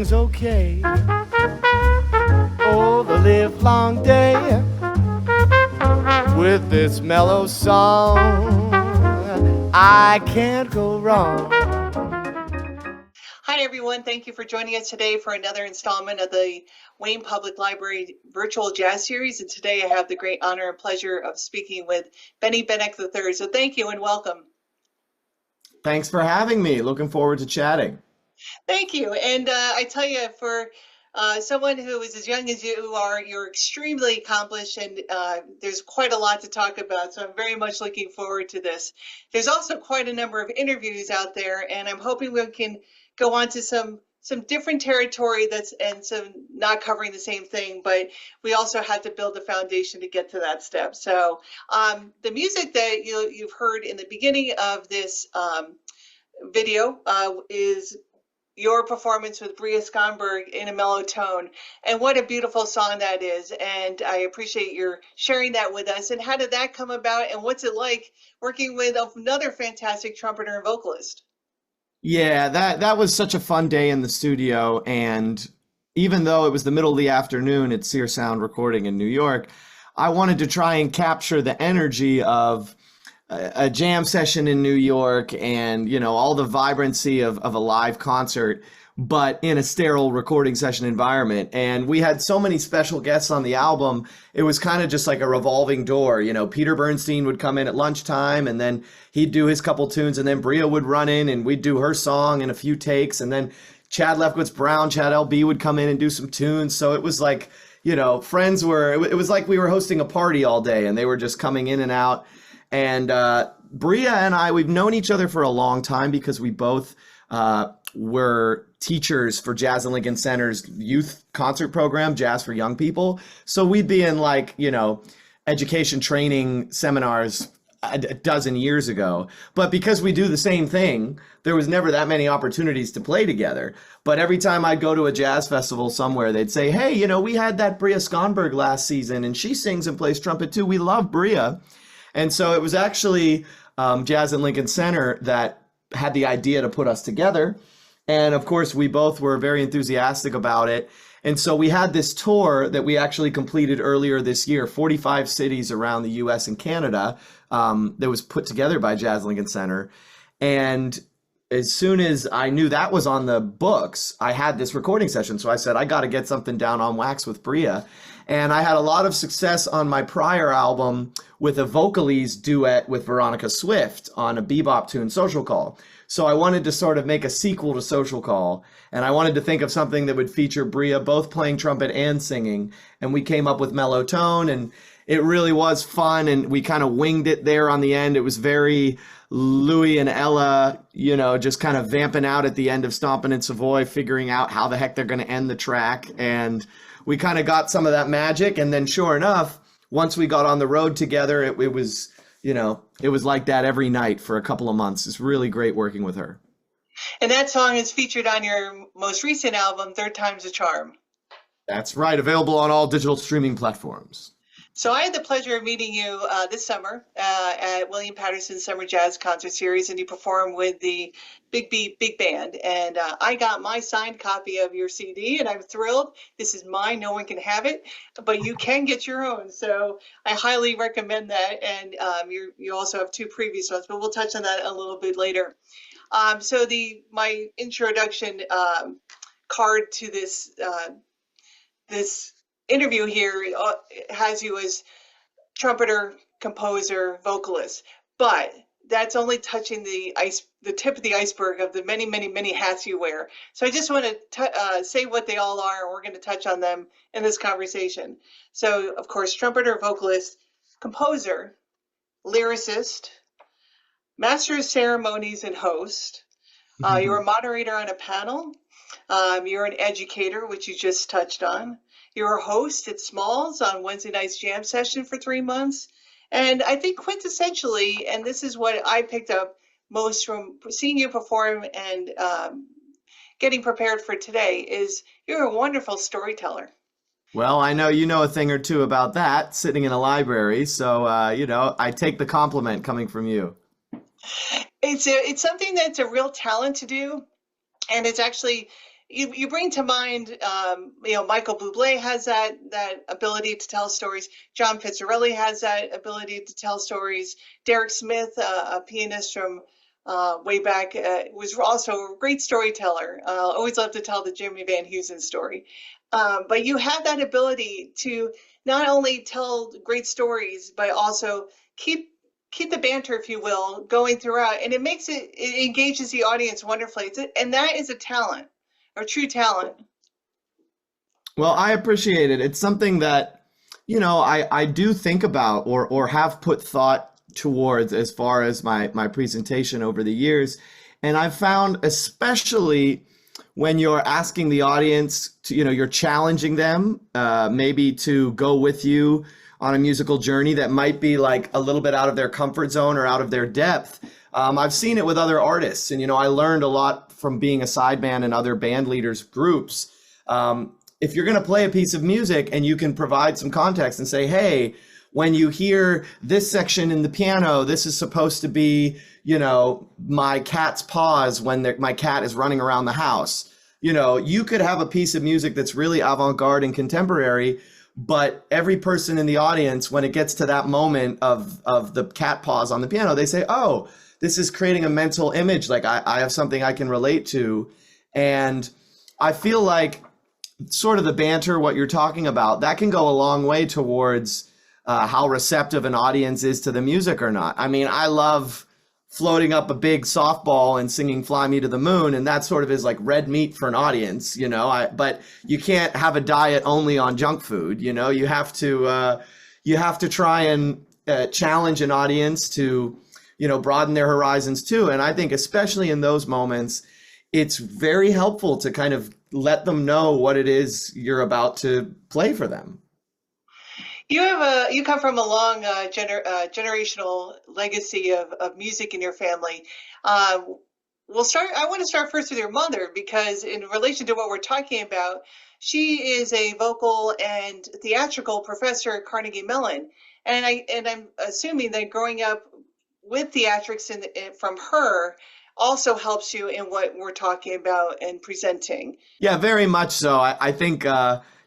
everything's okay. Oh, the livelong day with this mellow song, I can't go wrong. Hi, everyone. Thank you for joining us today for another installment of the Wayne Public Library Virtual Jazz Series. And today I have the great honor and pleasure of speaking with Benny Benack III. So thank you and welcome. Thanks for having me. Looking forward to chatting. Thank you. And I tell you, for someone who is as young as you are, you're extremely accomplished, and there's quite a lot to talk about. So I'm very much looking forward to this. There's also quite a number of interviews out there, and I'm hoping we can go on to some different territory and some not covering the same thing, but we also have to build a foundation to get to that step. So the music that you've heard in the beginning of this video is your performance with Bria Skonberg in a mellow tone. And what a beautiful song that is. And I appreciate your sharing that with us. And how did that come about? And what's it like working with another fantastic trumpeter and vocalist? Yeah, that was such a fun day in the studio. And even though it was the middle of the afternoon at Sear Sound Recording in New York, I wanted to try and capture the energy of a jam session in New York and, you know, all the vibrancy of a live concert, but in a sterile recording session environment. And we had so many special guests on the album. It was kind of just like a revolving door. You know, Peter Bernstein would come in at lunchtime and then he'd do his couple tunes, and then Bria would run in and we'd do her song in a few takes. And then Chad Lefkowitz Brown, Chad LB would come in and do some tunes. So it was like, you know, it was like we were hosting a party all day and they were just coming in and out. And Bria and I, we've known each other for a long time because we both were teachers for Jazz and Lincoln Center's youth concert program, Jazz for Young People. So we'd be in, like, you know, education training seminars a dozen years ago. But because we do the same thing, there was never that many opportunities to play together. But every time I'd go to a jazz festival somewhere, they'd say, hey, you know, we had that Bria Skonberg last season and she sings and plays trumpet too. We love Bria. And so it was actually Jazz and Lincoln Center that had the idea to put us together. And of course, we both were very enthusiastic about it. And so we had this tour that we actually completed earlier this year, 45 cities around the US and Canada, that was put together by Jazz Lincoln Center. And as soon as I knew that was on the books, I had this recording session. So I said, I got to get something down on wax with Bria. And I had a lot of success on my prior album with a Vocalist duet with Veronica Swift on a bebop tune, Social Call. So I wanted to sort of make a sequel to Social Call. And I wanted to think of something that would feature Bria both playing trumpet and singing. And we came up with Mellow Tone, and it really was fun. And we kind of winged it there on the end. It was very Louis and Ella, you know, just kind of vamping out at the end of Stompin' in Savoy, figuring out how the heck they're going to end the track. And we kind of got some of that magic. And then sure enough, once we got on the road together, it was, you know, it was like that every night for a couple of months. It's really great working with her. And that song is featured on your most recent album, Third Time's a Charm. That's right. Available on all digital streaming platforms. So I had the pleasure of meeting you this summer at William Patterson's Summer Jazz Concert Series, and you performed with the Big Band. And I got my signed copy of your CD, and I'm thrilled. This is mine. No one can have it, but you can get your own. So I highly recommend that. And you also have two previous ones, but we'll touch on that a little bit later. So my introduction card to this interview here has you as trumpeter, composer, vocalist, but that's only touching the tip of the iceberg of the many, many, many hats you wear. So I just want to say what they all are, and we're going to touch on them in this conversation. So, of course, trumpeter, vocalist, composer, lyricist, master of ceremonies and host. You're a moderator on a panel. You're an educator, which you just touched on. You're a host at Smalls on Wednesday night's jam session for 3 months. And I think quintessentially, and this is what I picked up most from seeing you perform and getting prepared for today, is you're a wonderful storyteller. Well, I know you know a thing or two about that, sitting in a library. So, you know, I take the compliment coming from you. It's something that's a real talent to do. And it's actually, you bring to mind, Michael Bublé has that ability to tell stories. John Pizzarelli has that ability to tell stories. Derek Smith, a pianist from way back, was also a great storyteller. Always loved to tell the Jimmy Van Heusen story. But you have that ability to not only tell great stories, but also keep the banter, if you will, going throughout, and it engages the audience wonderfully. And that is a talent, or true talent. Well, I appreciate it. It's something that, I do think about or have put thought towards as far as my presentation over the years. And I've found, especially when you're asking the audience to, you're challenging them, maybe to go with you on a musical journey that might be like a little bit out of their comfort zone or out of their depth. I've seen it with other artists, and I learned a lot from being a sideman in other band leaders groups. If you're going to play a piece of music and you can provide some context and say, hey, when you hear this section in the piano, this is supposed to be, my cat's paws when my cat is running around the house. You could have a piece of music that's really avant-garde and contemporary, but every person in the audience, when it gets to that moment of the cat paws on the piano, they say, oh, this is creating a mental image. Like I have something I can relate to. And I feel like sort of the banter, what you're talking about, that can go a long way towards how receptive an audience is to the music or not. I mean, I love floating up a big softball and singing Fly Me to the Moon, and that sort of is like red meat for an audience, but you can't have a diet only on junk food. You have to try and challenge an audience to, broaden their horizons too. And I think especially in those moments, it's very helpful to kind of let them know what it is you're about to play for them. You come from a long generational legacy of music in your family. I want to start first with your mother, because in relation to what we're talking about, she is a vocal and theatrical professor at Carnegie Mellon, and I'm assuming that growing up with theatrics from her also helps you in what we're talking about and presenting. Yeah, very much so. I think.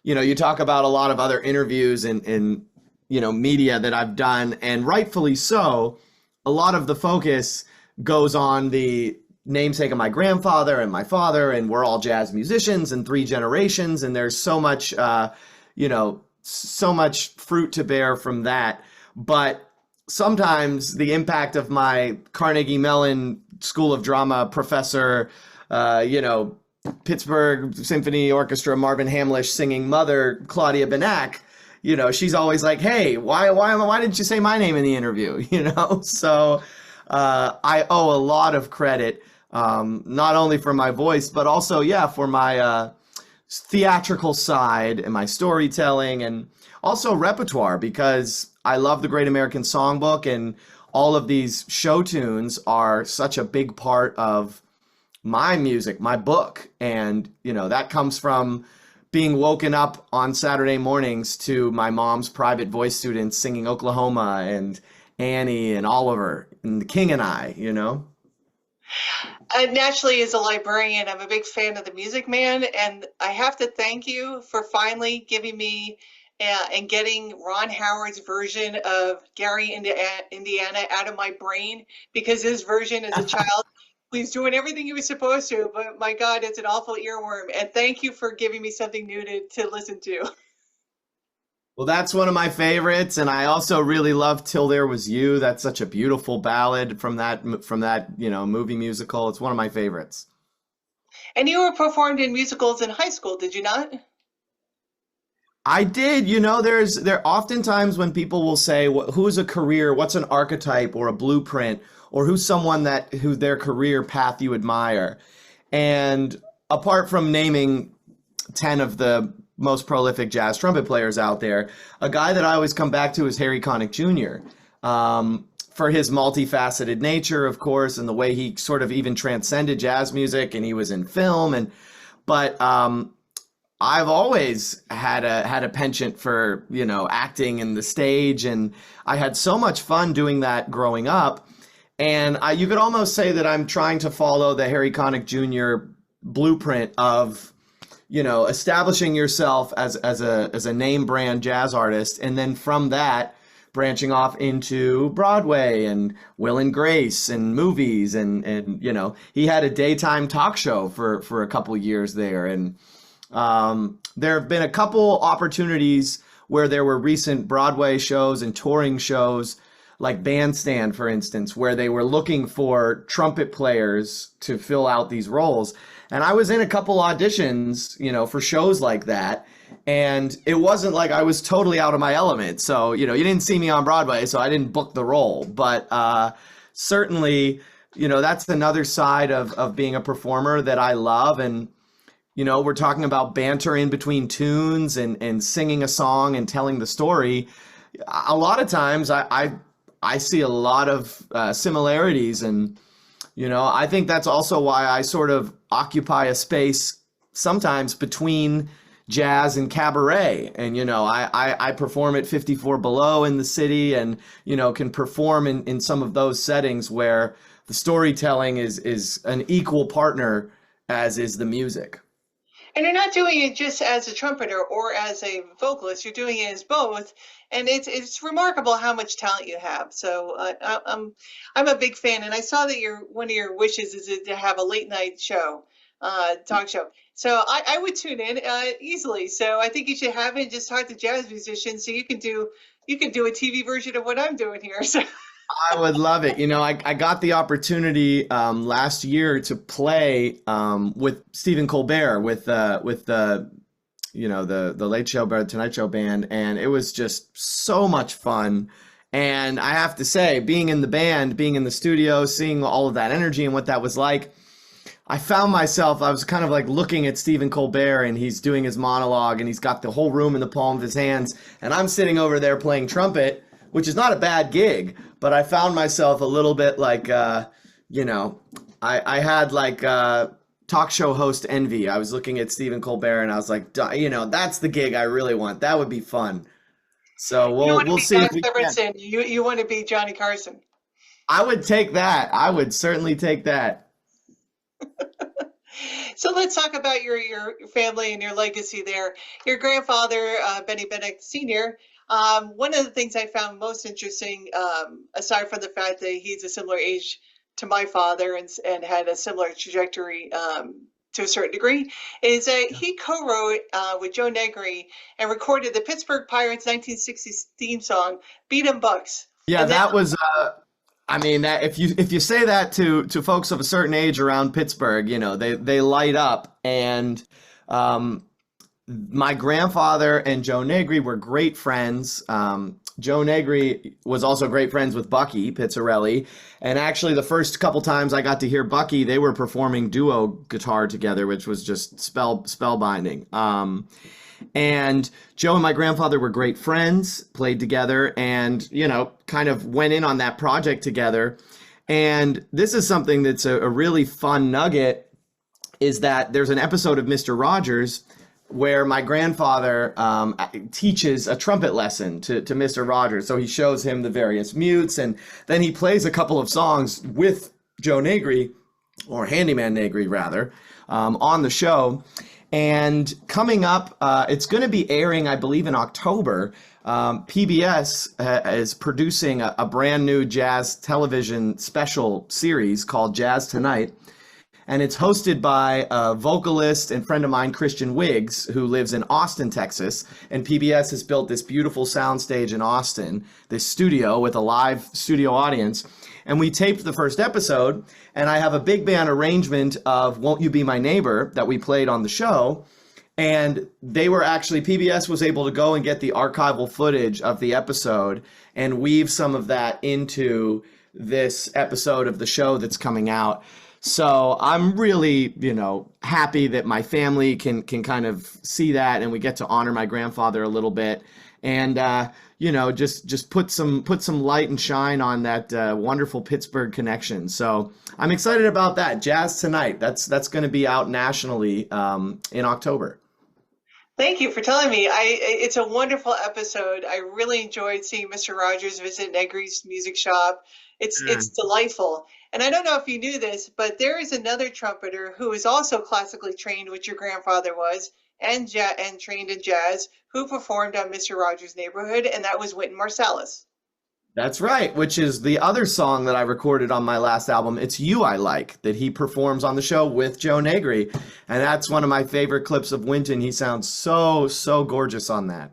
You talk about a lot of other interviews in media that I've done, and rightfully so, a lot of the focus goes on the namesake of my grandfather and my father, and we're all jazz musicians and 3 generations, and there's so much, so much fruit to bear from that. But sometimes the impact of my Carnegie Mellon School of Drama professor, Pittsburgh Symphony Orchestra, Marvin Hamlish singing mother, Claudia Benack, she's always like, hey, why didn't you say my name in the interview? So I owe a lot of credit, not only for my voice, but also, for my theatrical side and my storytelling, and also repertoire, because I love the Great American Songbook, and all of these show tunes are such a big part of my music, my book. And, that comes from being woken up on Saturday mornings to my mom's private voice students singing Oklahoma and Annie and Oliver and The King and I. Naturally, as a librarian, I'm a big fan of The Music Man, and I have to thank you for finally giving me and getting Ron Howard's version of Gary, Indiana out of my brain, because his version as a child, he's doing everything he was supposed to, but my God, it's an awful earworm. And thank you for giving me something new to listen to. Well, that's one of my favorites, and I also really love Till There Was You. That's such a beautiful ballad from that movie musical. It's one of my favorites. And you were performed in musicals in high school, did you not? I did. There oftentimes when people will say, who's a career, what's an archetype or a blueprint, or who's someone who their career path you admire. And apart from naming 10 of the most prolific jazz trumpet players out there, a guy that I always come back to is Harry Connick Jr. For his multifaceted nature, of course, and the way he sort of even transcended jazz music, and he was in film. But I've always had a penchant for, acting and the stage, and I had so much fun doing that growing up. And you could almost say that I'm trying to follow the Harry Connick Jr. blueprint of establishing yourself as a name brand jazz artist, and then from that branching off into Broadway and Will and Grace and movies, and he had a daytime talk show for a couple years there, and there have been a couple opportunities where there were recent Broadway shows and touring shows, like Bandstand, for instance, where they were looking for trumpet players to fill out these roles. And I was in a couple auditions, for shows like that. And it wasn't like I was totally out of my element. So, you didn't see me on Broadway, so I didn't book the role. But certainly, that's another side of being a performer that I love. And, we're talking about banter in between tunes and singing a song and telling the story. A lot of times I see a lot of similarities, and I think that's also why I sort of occupy a space sometimes between jazz and cabaret. And I perform at 54 Below in the city, and can perform in some of those settings where the storytelling is an equal partner as is the music. And you're not doing it just as a trumpeter or as a vocalist. You're doing it as both, and it's remarkable how much talent you have. So I'm a big fan, and I saw that one of your wishes is to have a late night show, talk show. So I would tune in easily. So I think you should have it and just talk to jazz musicians, so you can do a TV version of what I'm doing here. So. I would love it. I got the opportunity last year to play with Stephen Colbert with the Late Show, Tonight Show band, and it was just so much fun. And I have to say, being in the band, being in the studio, seeing all of that energy and what that was like, I found myself, I was kind of like looking at Stephen Colbert, and he's doing his monologue, and he's got the whole room in the palm of his hands, and I'm sitting over there playing trumpet, which is not a bad gig, but I found myself a little bit like, I had like talk show host envy. I was looking at Stephen Colbert, and I was like, that's the gig I really want. That would be fun. So we'll see if we can. You want to be Johnny Carson. I would take that. I would certainly take that. So let's talk about your family and your legacy there. Your grandfather, Benny Benack Sr., one of the things I found most interesting, aside from the fact that he's a similar age to my father and had a similar trajectory to a certain degree, is that he co-wrote with Joe Negri and recorded the Pittsburgh Pirates 1960s theme song, Beat 'em Bucks. Yeah, and that was... that if you say that to folks of a certain age around Pittsburgh, they light up. And my grandfather and Joe Negri were great friends. Joe Negri was also great friends with Bucky Pizzarelli. And actually, the first couple times I got to hear Bucky, they were performing duo guitar together, which was just spellbinding. And Joe and my grandfather were great friends, played together, and, kind of went in on that project together. And this is something that's a really fun nugget, is that there's an episode of Mr. Rogers where my grandfather teaches a trumpet lesson to Mr. Rogers. So he shows him the various mutes, and then he plays a couple of songs with Joe Negri, or Handyman Negri rather, on the show. And coming up, it's going to be airing, I believe, in October. PBS is producing a brand new jazz television special series called Jazz Tonight. And it's hosted by a vocalist and friend of mine, Christian Wiggs, who lives in Austin, Texas. And PBS has built this beautiful soundstage in Austin, this studio with a live studio audience. And we taped the first episode, and I have a big band arrangement of Won't You Be My Neighbor that we played on the show. And PBS was able to go and get the archival footage of the episode and weave some of that into this episode of the show that's coming out. So I'm really, happy that my family can kind of see that, and we get to honor my grandfather a little bit. And, just put some light and shine on that wonderful Pittsburgh connection. So I'm excited about that. Jazz Tonight. That's going to be out nationally in October. Thank you for telling me. It's a wonderful episode. I really enjoyed seeing Mr. Rogers visit Negri's music shop It's delightful. And I don't know if you knew this, but there is another trumpeter who is also classically trained, which your grandfather was, and trained in jazz, who performed on Mr. Rogers' Neighborhood, and that was Wynton Marsalis. That's right, which is the other song that I recorded on my last album, It's You I Like, that he performs on the show with Joe Negri. And that's one of my favorite clips of Wynton. He sounds so, so gorgeous on that.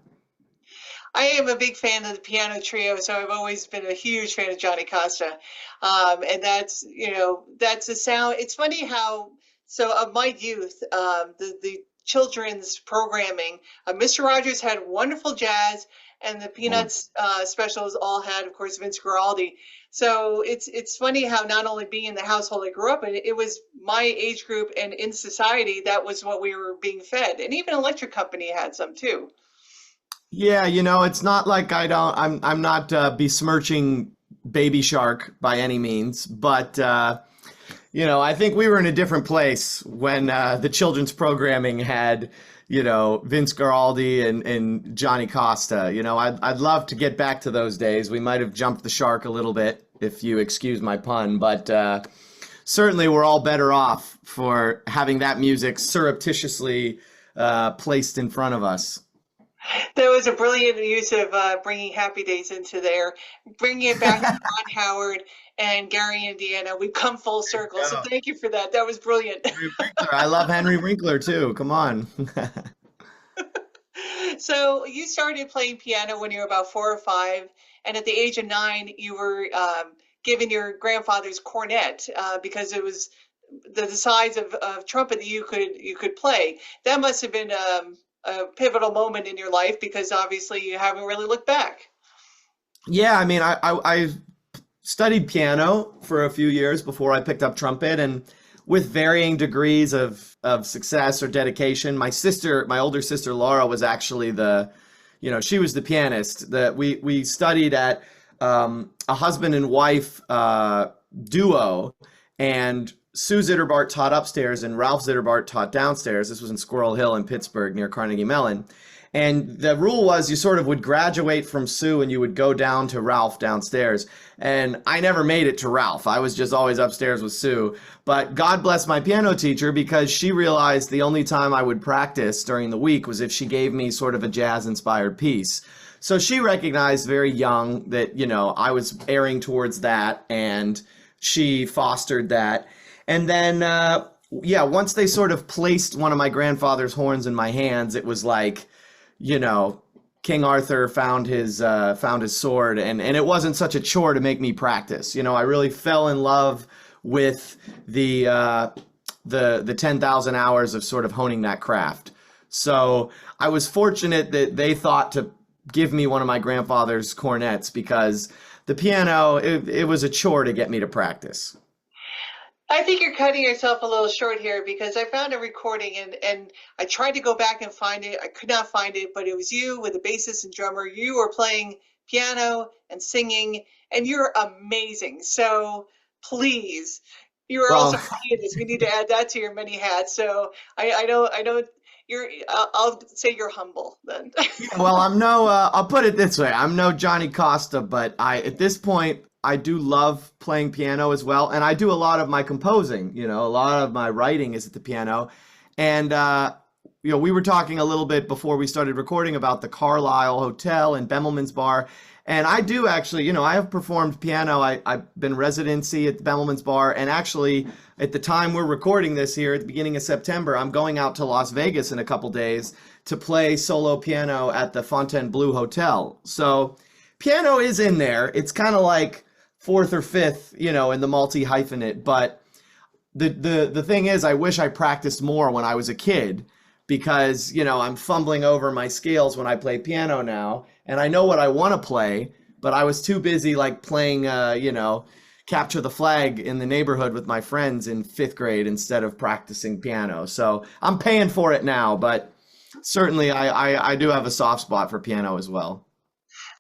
I am a big fan of the piano trio, so I've always been a huge fan of Johnny Costa. And that's the sound. It's funny how, so of my youth, the children's programming, Mr. Rogers had wonderful jazz, and the Peanuts specials all had, of course, Vince Guaraldi. So it's funny how not only being in the household I grew up in, it was my age group, and in society, that was what we were being fed. And even Electric Company had some too. Yeah, it's not like I'm not besmirching Baby Shark by any means, but I think we were in a different place when the children's programming had Vince Guaraldi and Johnny Costa. I'd love to get back to those days. We might have jumped the shark a little bit, if you excuse my pun, but certainly we're all better off for having that music surreptitiously placed in front of us. That was a brilliant use of bringing Happy Days into there, bringing it back to Ron Howard and Gary Indiana. We've come full circle, so thank you for that. That was brilliant. I love Henry Winkler too. Come on. So you started playing piano when you were about 4 or 5, and at the age of 9, you were given your grandfather's cornet because it was the size of trumpet that you could play. That must have been a pivotal moment in your life, because obviously you haven't really looked back. Yeah, I mean, I studied piano for a few years before I picked up trumpet, and with varying degrees of success or dedication. My older sister Laura was actually she was the pianist. That we studied at a husband and wife duo, and Sue Zitterbart taught upstairs and Ralph Zitterbart taught downstairs. This was in Squirrel Hill in Pittsburgh near Carnegie Mellon. And the rule was you sort of would graduate from Sue and you would go down to Ralph downstairs. And I never made it to Ralph. I was just always upstairs with Sue. But God bless my piano teacher, because she realized the only time I would practice during the week was if she gave me sort of a jazz-inspired piece. So she recognized very young that, I was erring towards that, and she fostered that. And then, once they sort of placed one of my grandfather's horns in my hands, it was like, King Arthur found his sword, and it wasn't such a chore to make me practice. I really fell in love with the 10,000 hours of sort of honing that craft. So I was fortunate that they thought to give me one of my grandfather's cornets, because the piano, it was a chore to get me to practice. I think you're cutting yourself a little short here, because I found a recording and I tried to go back and find it. I could not find it, but it was you with a bassist and drummer. You were playing piano and singing, and you're amazing. So please, you're also a pianist. We need to add that to your many hats. So I know I'll say you're humble then. Well, I'll put it this way. I'm no Johnny Costa, but at this point, I do love playing piano as well, and I do a lot of my composing. A lot of my writing is at the piano, and we were talking a little bit before we started recording about the Carlisle Hotel and Bemelman's Bar, and I do actually, I have performed piano. I've been residency at the Bemelman's Bar, and actually, at the time we're recording this here at the beginning of September, I'm going out to Las Vegas in a couple days to play solo piano at the Fontainebleau Hotel. So piano is in there. It's kind of like 4th or 5th, in the multi-hyphenate. But the thing is, I wish I practiced more when I was a kid, because, I'm fumbling over my scales when I play piano now, and I know what I want to play, but I was too busy playing, Capture the Flag in the neighborhood with my friends in 5th grade instead of practicing piano. So I'm paying for it now, but certainly I do have a soft spot for piano as well.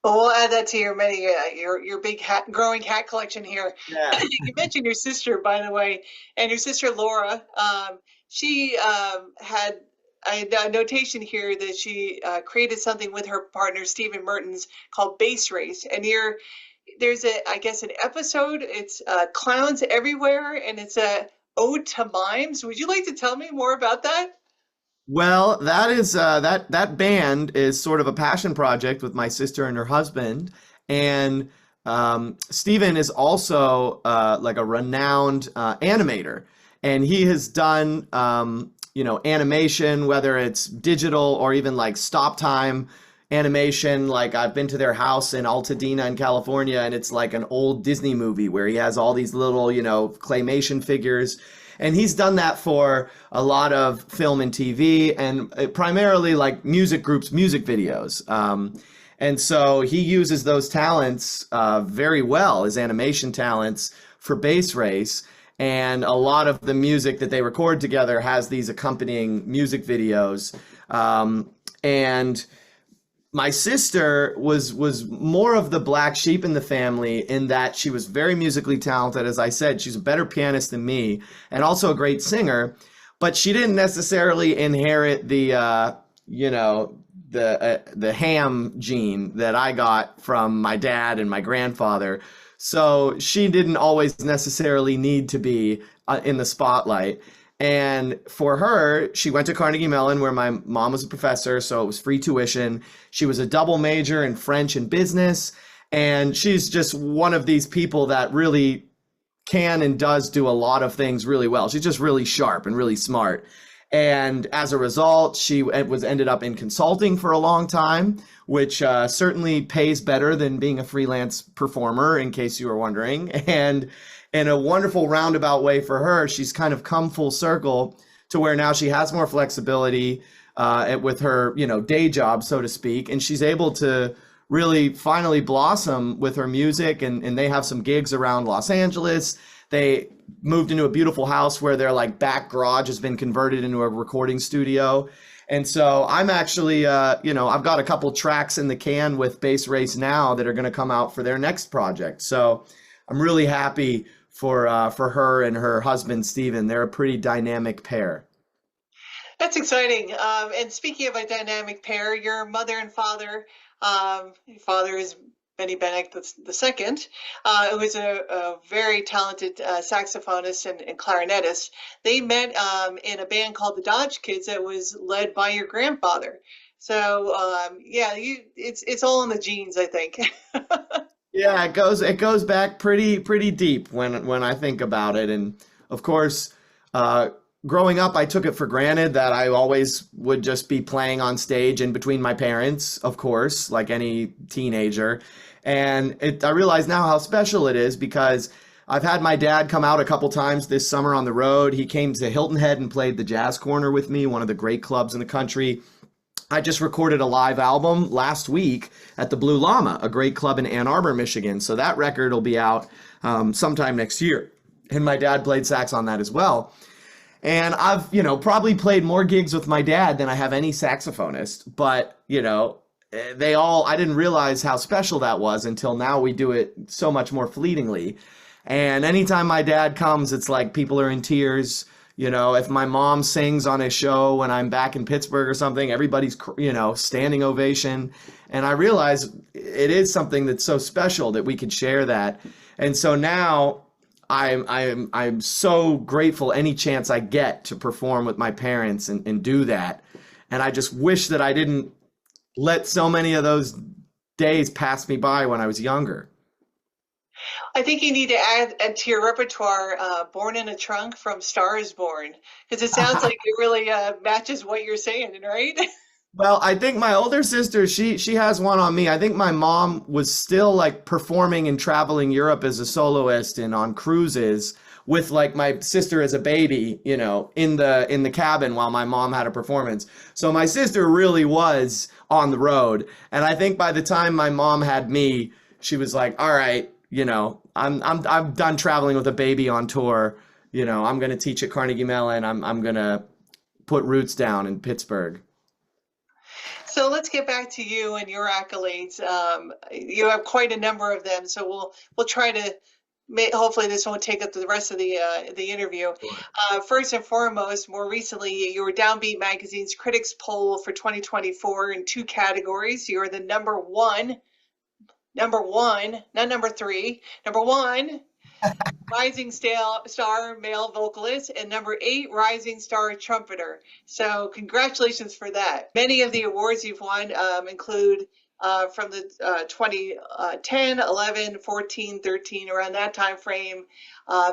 Well, we'll add that to your big growing hat collection here. Yeah. You mentioned your sister, by the way, and your sister Laura. She had a notation here that she created something with her partner Stephen Mertens called Bass Race, and there's I guess, an episode. It's Clowns Everywhere, and it's a ode to mimes. Would you like to tell me more about that? Well, that is that band is sort of a passion project with my sister and her husband, and Steven is also like a renowned animator, and he has done animation, whether it's digital or even like stop time animation. Like I've been to their house in Altadena in California, and it's like an old Disney movie where he has all these little, claymation figures. And he's done that for a lot of film and TV, and primarily like music groups, music videos. And so he uses those talents very well, his animation talents, for Bass Race. And a lot of the music that they record together has these accompanying music videos. And my sister was more of the black sheep in the family in that she was very musically talented. As I said, she's a better pianist than me and also a great singer, but she didn't necessarily inherit the ham gene that I got from my dad and my grandfather. So she didn't always necessarily need to be in the spotlight. And for her, she went to Carnegie Mellon, where my mom was a professor, so it was free tuition. She was a double major in French and business, and she's just one of these people that really can and does do a lot of things really well. She's just really sharp and really smart. And as a result, she ended up in consulting for a long time, which certainly pays better than being a freelance performer, in case you were wondering. And in a wonderful roundabout way for her, she's kind of come full circle to where now she has more flexibility with her, day job, so to speak, and she's able to really finally blossom with her music. And they have some gigs around Los Angeles. They moved into a beautiful house where their like back garage has been converted into a recording studio. And so I'm actually, I've got a couple tracks in the can with Bass Race now that are going to come out for their next project. So I'm really happy for her and her husband, Steven. They're a pretty dynamic pair. That's exciting. And speaking of a dynamic pair, your mother and father, your father is Benny Benack II, who is a very talented saxophonist and clarinetist. They met in a band called the Dodge Kids that was led by your grandfather. So it's all in the genes, I think. Yeah, it goes back pretty deep when I think about it. And of course, growing up, I took it for granted that I always would just be playing on stage in between my parents, of course, like any teenager. And I realize now how special it is, because I've had my dad come out a couple times this summer on the road. He came to Hilton Head and played the Jazz Corner with me, one of the great clubs in the country. I just recorded a live album last week at the Blue Llama, a great club in Ann Arbor, Michigan. So that record will be out sometime next year. And my dad played sax on that as well. And I've, probably played more gigs with my dad than I have any saxophonist. But, I didn't realize how special that was until now. We do it so much more fleetingly. And anytime my dad comes, it's like people are in tears. If my mom sings on a show when I'm back in Pittsburgh or something, everybody's, standing ovation. And I realize it is something that's so special that we could share that. And so now I'm so grateful any chance I get to perform with my parents and do that. And I just wish that I didn't let so many of those days pass me by when I was younger. I think you need to add to your repertoire Born in a Trunk from Star is Born, because it sounds like it really matches what you're saying, right? Well, I think my older sister, she has one on me. I think my mom was still like performing and traveling Europe as a soloist and on cruises with like my sister as a baby, in the cabin while my mom had a performance. So my sister really was on the road. And I think by the time my mom had me, she was like, all right, I'm done traveling with a baby on tour. I'm going to teach at Carnegie Mellon. I'm going to put roots down in Pittsburgh. So let's get back to you and your accolades. You have quite a number of them. So we'll try to hopefully this won't take up the rest of the interview. First and foremost, more recently, you were Downbeat Magazine's Critics Poll for 2024 in 2 categories. You are the #1 Number one, not number three. Number one, rising star male vocalist, and number 8, rising star trumpeter. So congratulations for that. Many of the awards you've won include from the 2010, 11, 14, 13, around that time frame,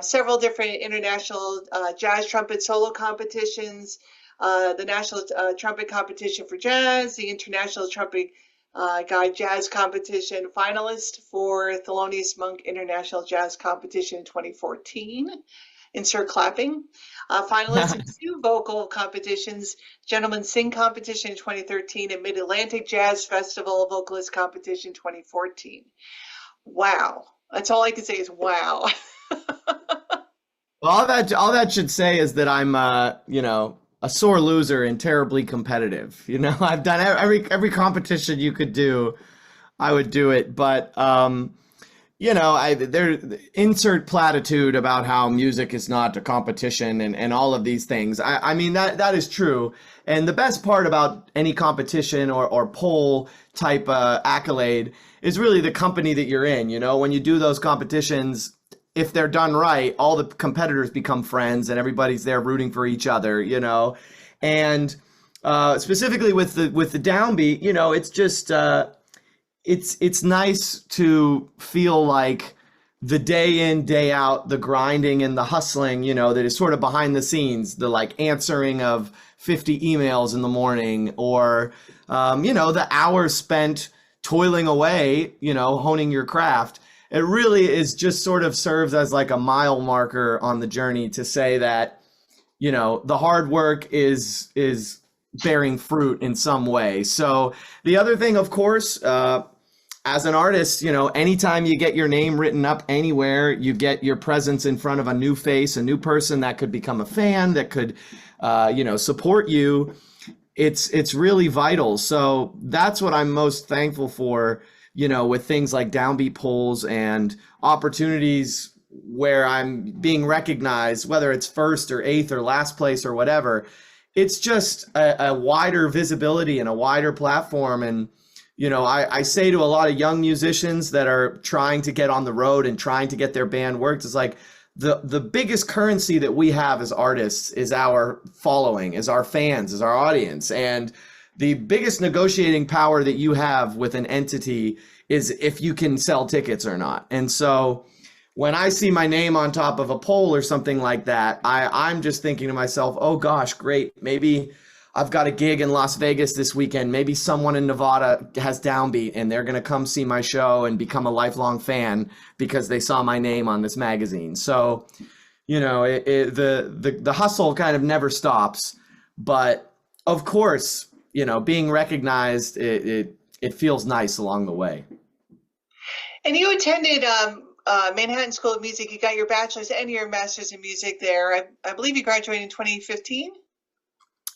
several different international jazz trumpet solo competitions, the National Trumpet Competition for Jazz, the International Trumpet Guide Jazz Competition finalist for Thelonious Monk International Jazz Competition in 2014. Insert clapping. Finalist in 2 vocal competitions, Gentlemen Sing Competition in 2013 and Mid-Atlantic Jazz Festival Vocalist Competition 2014. Wow. That's all I can say is wow. All that should say is that I'm, a sore loser and terribly competitive. I've done every competition you could do, I would do it. But there insert platitude about how music is not a competition and all of these things. I mean that is true. And the best part about any competition or poll type accolade is really the company that you're in. When you do those competitions, if they're done right, all the competitors become friends and everybody's there rooting for each other, and specifically with the downbeat, it's just it's nice to feel like the day in, day out, the grinding and the hustling, that is sort of behind the scenes, the like answering of 50 emails in the morning, or the hours spent toiling away, honing your craft. It really is just sort of serves as like a mile marker on the journey to say that, the hard work is bearing fruit in some way. So the other thing, of course, as an artist, anytime you get your name written up anywhere, you get your presence in front of a new face, a new person that could become a fan, that could, support you. It's really vital. So that's what I'm most thankful for, with things like downbeat polls and opportunities where I'm being recognized, whether it's first or eighth or last place or whatever. It's just a wider visibility and a wider platform. And, I say to a lot of young musicians that are trying to get on the road and trying to get their band worked, it's like the biggest currency that we have as artists is our following, is our fans, is our audience. And the biggest negotiating power that you have with an entity is if you can sell tickets or not. And so when I see my name on top of a poll or something like that, I'm just thinking to myself, oh gosh, great. Maybe I've got a gig in Las Vegas this weekend. Maybe someone in Nevada has downbeat and they're going to come see my show and become a lifelong fan because they saw my name on this magazine. So, the hustle kind of never stops. But of course, being recognized, it feels nice along the way. And you attended Manhattan School of Music. You got your bachelor's and your master's in music there. I believe you graduated in 2015.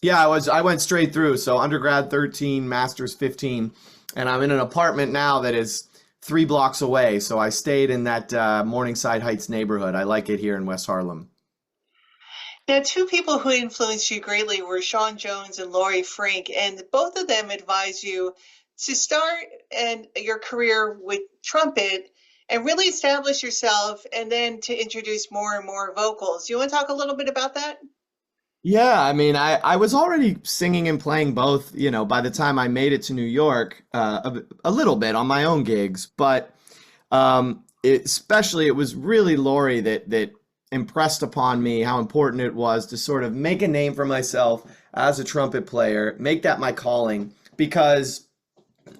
Yeah, I went straight through. So undergrad 13, master's 15, and I'm in an apartment now that is 3 blocks away. So I stayed in that Morningside Heights neighborhood. I like it here in West Harlem. Now, 2 people who influenced you greatly were Sean Jones and Laurie Frank, and both of them advised you to start your career with trumpet and really establish yourself, and then to introduce more and more vocals. You want to talk a little bit about that? Yeah, I mean, I was already singing and playing both, by the time I made it to New York, a little bit on my own gigs, but especially it was really Laurie that impressed upon me how important it was to sort of make a name for myself as a trumpet player, make that my calling, because,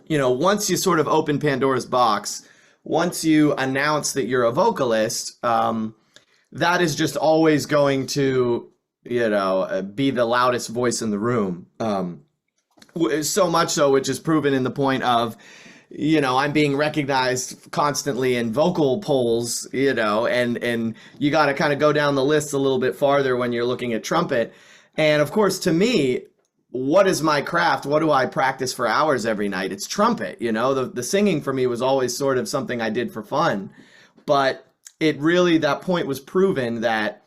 once you sort of open Pandora's box, once you announce that you're a vocalist, that is just always going to be the loudest voice in the room. So much so, which is proven in the point of, I'm being recognized constantly in vocal polls, and you got to kind of go down the list a little bit farther when you're looking at trumpet. And of course, to me, what is my craft? What do I practice for hours every night? It's trumpet. The singing for me was always sort of something I did for fun, but that point was proven that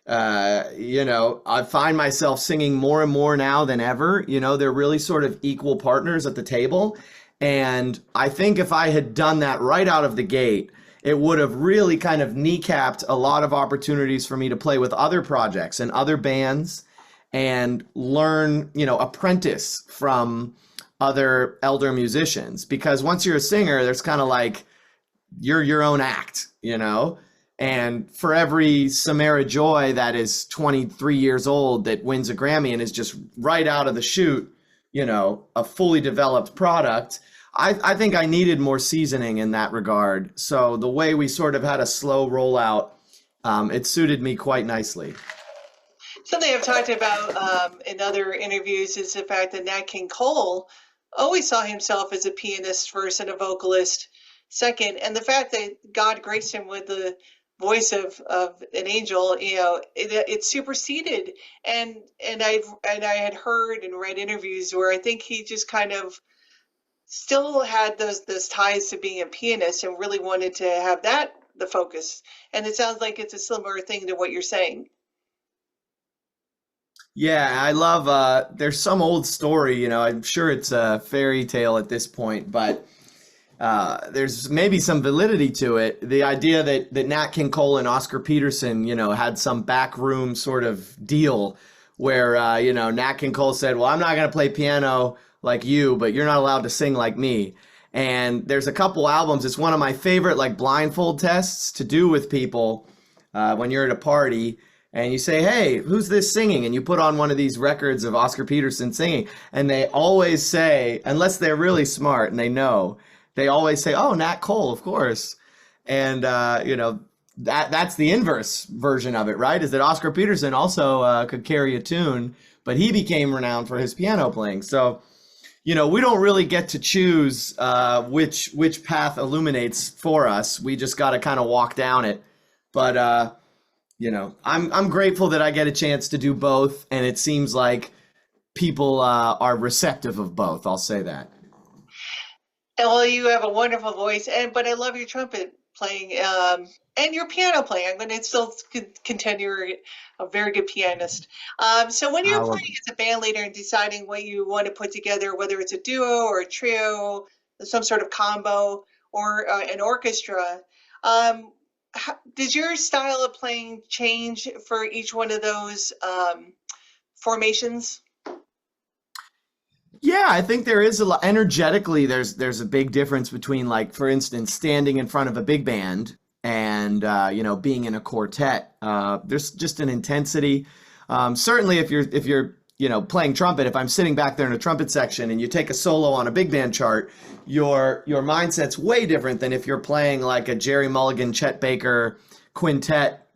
I find myself singing more and more now than ever. They're really sort of equal partners at the table. And I think if I had done that right out of the gate, it would have really kind of kneecapped a lot of opportunities for me to play with other projects and other bands and learn, apprentice from other elder musicians. Because once you're a singer, there's kind of like you're your own act, And for every Samara Joy that is 23 years old that wins a Grammy and is just right out of the chute, a fully developed product, I think I needed more seasoning in that regard. So the way we sort of had a slow rollout, it suited me quite nicely. Something I've talked about in other interviews is the fact that Nat King Cole always saw himself as a pianist first and a vocalist second. And the fact that God graced him with the voice of an angel, it superseded. And I had heard and read interviews where I think he just kind of still had those ties to being a pianist and really wanted to have that the focus. And it sounds like it's a similar thing to what you're saying. Yeah, I love, there's some old story, I'm sure it's a fairy tale at this point, but there's maybe some validity to it. The idea that Nat King Cole and Oscar Peterson, had some backroom sort of deal where, Nat King Cole said, well, I'm not going to play piano like you, but you're not allowed to sing like me. And there's a couple albums. It's one of my favorite like blindfold tests to do with people when you're at a party. And you say, hey, who's this singing? And you put on one of these records of Oscar Peterson singing. And they always say, unless they're really smart and they know, they always say, oh, Nat Cole, of course. And, that's the inverse version of it, right? Is that Oscar Peterson also could carry a tune, but he became renowned for his piano playing. So, we don't really get to choose which path illuminates for us. We just got to kind of walk down it. But, I'm grateful that I get a chance to do both, and it seems like people are receptive of both. I'll say that. Well, you have a wonderful voice, but I love your trumpet playing and your piano playing. I'm going to still contend you're a very good pianist. So when you're playing as a band leader and deciding what you want to put together, whether it's a duo or a trio, some sort of combo, or an orchestra, does your style of playing change for each one of those formations? Yeah, I think there is a lot. Energetically, there's a big difference between, like, for instance, standing in front of a big band and being in a quartet. There's just an intensity. Certainly, if you're playing trumpet, if I'm sitting back there in a trumpet section and you take a solo on a big band chart, your mindset's way different than if you're playing like a Jerry Mulligan, Chet Baker quintet,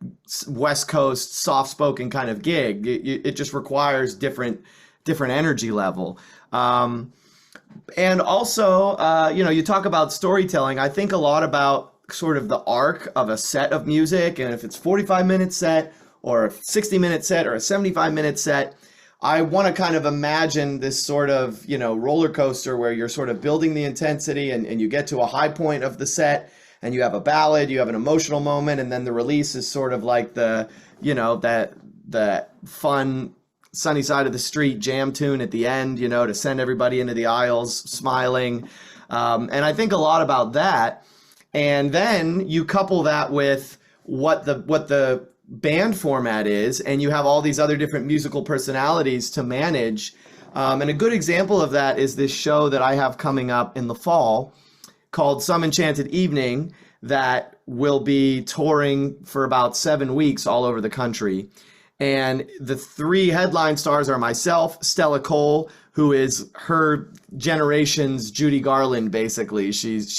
West Coast, soft-spoken kind of gig. It just requires different energy level. And also, you talk about storytelling. I think a lot about sort of the arc of a set of music, and if it's 45-minute set or a 60-minute set or a 75-minute set, I want to kind of imagine this sort of, roller coaster where you're sort of building the intensity and you get to a high point of the set and you have a ballad, you have an emotional moment, and then the release is sort of like the fun Sunny Side of the Street jam tune at the end, to send everybody into the aisles smiling. And I think a lot about that. And then you couple that with what the band format is, and you have all these other different musical personalities to manage. And a good example of that is this show that I have coming up in the fall called Some Enchanted Evening that will be touring for about 7 weeks all over the country. And the three headline stars are myself, Stella Cole, who is her generation's Judy Garland, basically. She's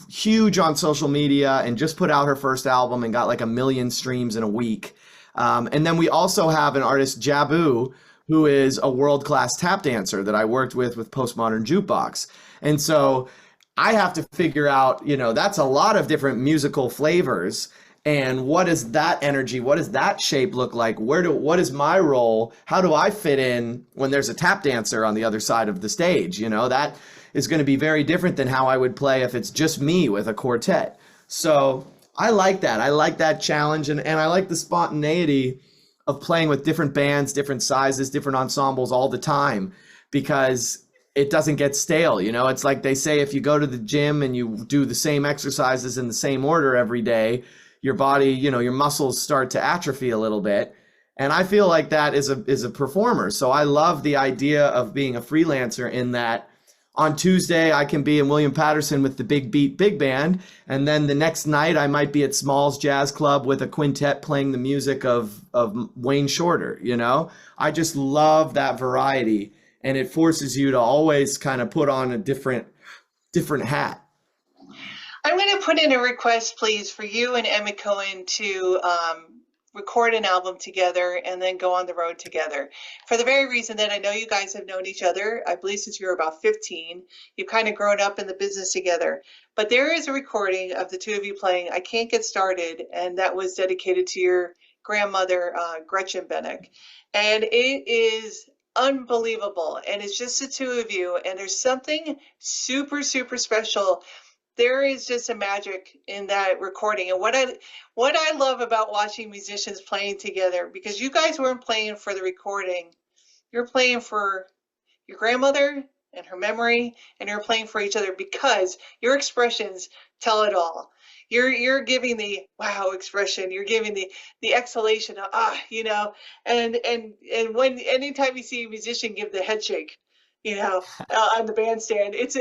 huge on social media and just put out her first album and got like 1 million streams in a week. And then we also have an artist, Jabu, who is a world-class tap dancer that I worked with Postmodern Jukebox. And so I have to figure out, that's a lot of different musical flavors. And what is that energy? What does that shape look like? What is my role? How do I fit in when there's a tap dancer on the other side of the stage? That is going to be very different than how I would play if it's just me with a quartet. So I like that. I like that challenge. And I like the spontaneity of playing with different bands, different sizes, different ensembles all the time, because it doesn't get stale. You know, it's like they say, if you go to the gym and you do the same exercises in the same order every day, your body, you know, your muscles start to atrophy a little bit. And I feel like that is a performer. So I love the idea of being a freelancer, in that on Tuesday I can be in William Patterson with the Big Beat Big Band, and then the next night I might be at Small's Jazz Club with a quintet playing the music of Wayne Shorter. You know, I just love that variety, and it forces you to always kind of put on a different hat. I'm going to put in a request, please, for you and Emmett Cohen to record an album together and then go on the road together, for the very reason that I know you guys have known each other, I believe, since you were about 15. You've kind of grown up in the business together. But there is a recording of the two of you playing I Can't Get Started, and that was dedicated to your grandmother, Gretchen Benack. And it is unbelievable. And it's just the two of you. And there's something super, super special. There is just a magic in that recording. And what I love about watching musicians playing together, because you guys weren't playing for the recording, you're playing for your grandmother and her memory, and you're playing for each other because your expressions tell it all. You're giving the wow expression, you're giving the exhalation of you know, and when anytime you see a musician give the head shake, you know, on the bandstand, it's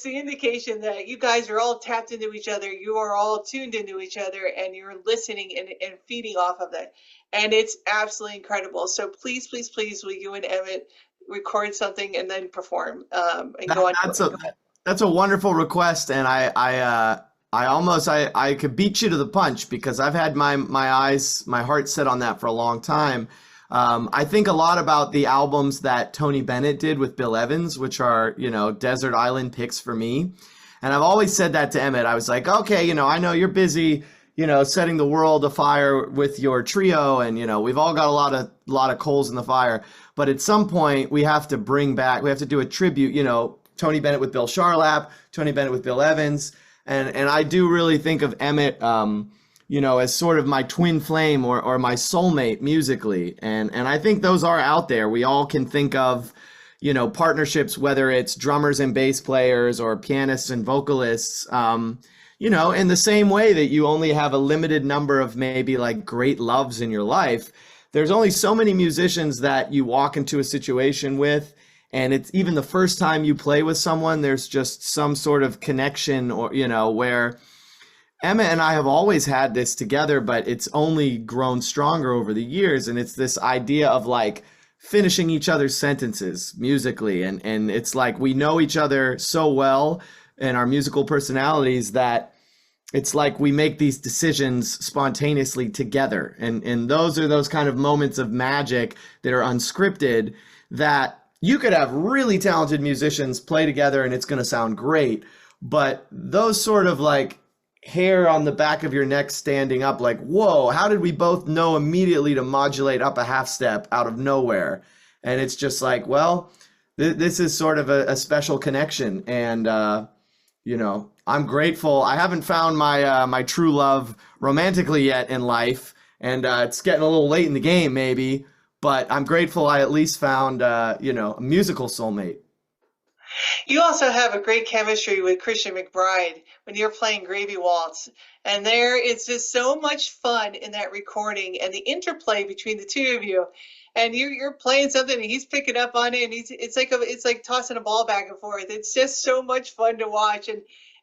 the indication that you guys are all tapped into each other. You are all tuned into each other, and you're listening and feeding off of that. And it's absolutely incredible. So please, please, please, will you and Emmett record something and then perform and go on. That's a wonderful request, and I could beat you to the punch, because I've had my heart set on that for a long time. I think a lot about the albums that Tony Bennett did with Bill Evans, which are, you know, desert island picks for me. And I've always said that to Emmett. I was like, okay, you know, I know you're busy, you know, setting the world afire with your trio, and, you know, we've all got a lot of coals in the fire. But at some point we have to do a tribute, you know, Tony Bennett with Bill Charlap, Tony Bennett with Bill Evans. And I do really think of Emmett, you know, as sort of my twin flame or my soulmate musically. And I think those are out there. We all can think of, you know, partnerships, whether it's drummers and bass players or pianists and vocalists, you know, in the same way that you only have a limited number of maybe like great loves in your life. There's only so many musicians that you walk into a situation with, and it's even the first time you play with someone, there's just some sort of connection, or, you know, where Emma and I have always had this together, but it's only grown stronger over the years. And it's this idea of like finishing each other's sentences musically. And it's like we know each other so well and our musical personalities that it's like we make these decisions spontaneously together. And those are those kind of moments of magic that are unscripted, that you could have really talented musicians play together and it's going to sound great. But those sort of like hair on the back of your neck standing up, like, whoa, how did we both know immediately to modulate up a half step out of nowhere? And it's just like, well, this is sort of a special connection. And, you know, I'm grateful. I haven't found my true love romantically yet in life, and it's getting a little late in the game maybe, but I'm grateful I at least found, you know, a musical soulmate. You also have a great chemistry with Christian McBride when you're playing Gravy Waltz. And there is just so much fun in that recording and the interplay between the two of you. And you're playing something and he's picking up on it, and it's like tossing a ball back and forth. It's just so much fun to watch.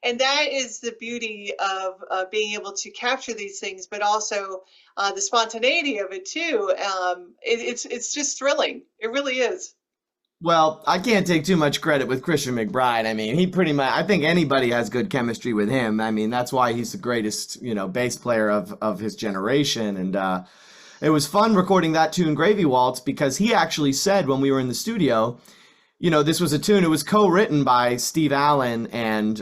And that is the beauty of being able to capture these things, but also the spontaneity of it too. It's just thrilling. It really is. Well, I can't take too much credit with Christian McBride. I mean, he pretty much, I think anybody has good chemistry with him. I mean, that's why he's the greatest, you know, bass player of his generation. And it was fun recording that tune, Gravy Waltz, because he actually said when we were in the studio, you know, this was a tune, it was co-written by Steve Allen and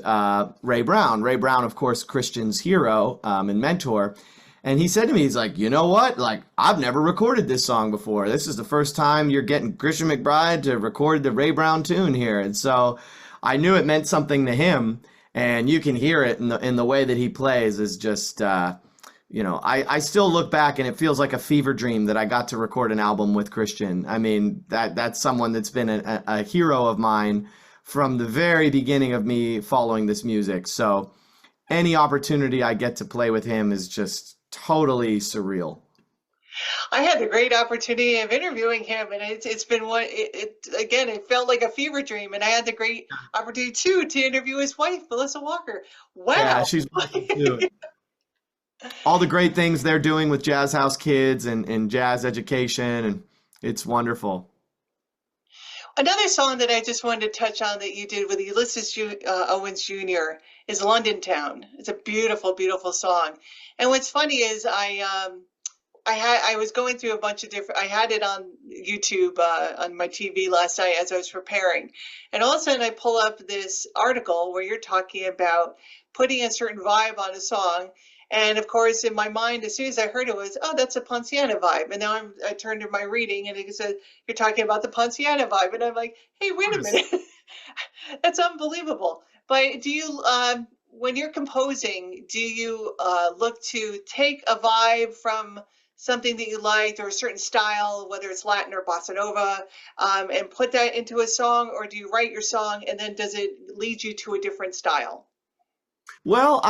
Ray Brown. Ray Brown, of course, Christian's hero and mentor. And he said to me, he's like, you know what? Like, I've never recorded this song before. This is the first time you're getting Christian McBride to record the Ray Brown tune here. And so I knew it meant something to him. And you can hear it in the way that he plays is just I still look back and it feels like a fever dream that I got to record an album with Christian. I mean, that's someone that's been a hero of mine from the very beginning of me following this music. So any opportunity I get to play with him is just totally surreal. I had the great opportunity of interviewing him, and it's been again, it felt like a fever dream. And I had the great opportunity too to interview his wife, Melissa Walker. Wow. Yeah, she's wonderful too. All the great things they're doing with Jazz House Kids and jazz education, and it's wonderful. Another song that I just wanted to touch on that you did with Ulysses Owens Jr. is London Town. It's a beautiful, beautiful song. And what's funny is I was going through a bunch of different, I had it on YouTube on my TV last night as I was preparing. And all of a sudden I pull up this article where you're talking about putting a certain vibe on a song. And of course, in my mind, as soon as I heard it was, oh, that's a Ponciana vibe. And now I turned to my reading and it said, you're talking about the Ponciana vibe. And I'm like, hey, wait a minute. That's unbelievable. But do you, when you're composing, do you look to take a vibe from something that you liked or a certain style, whether it's Latin or bossa nova, and put that into a song? Or do you write your song and then does it lead you to a different style? Well,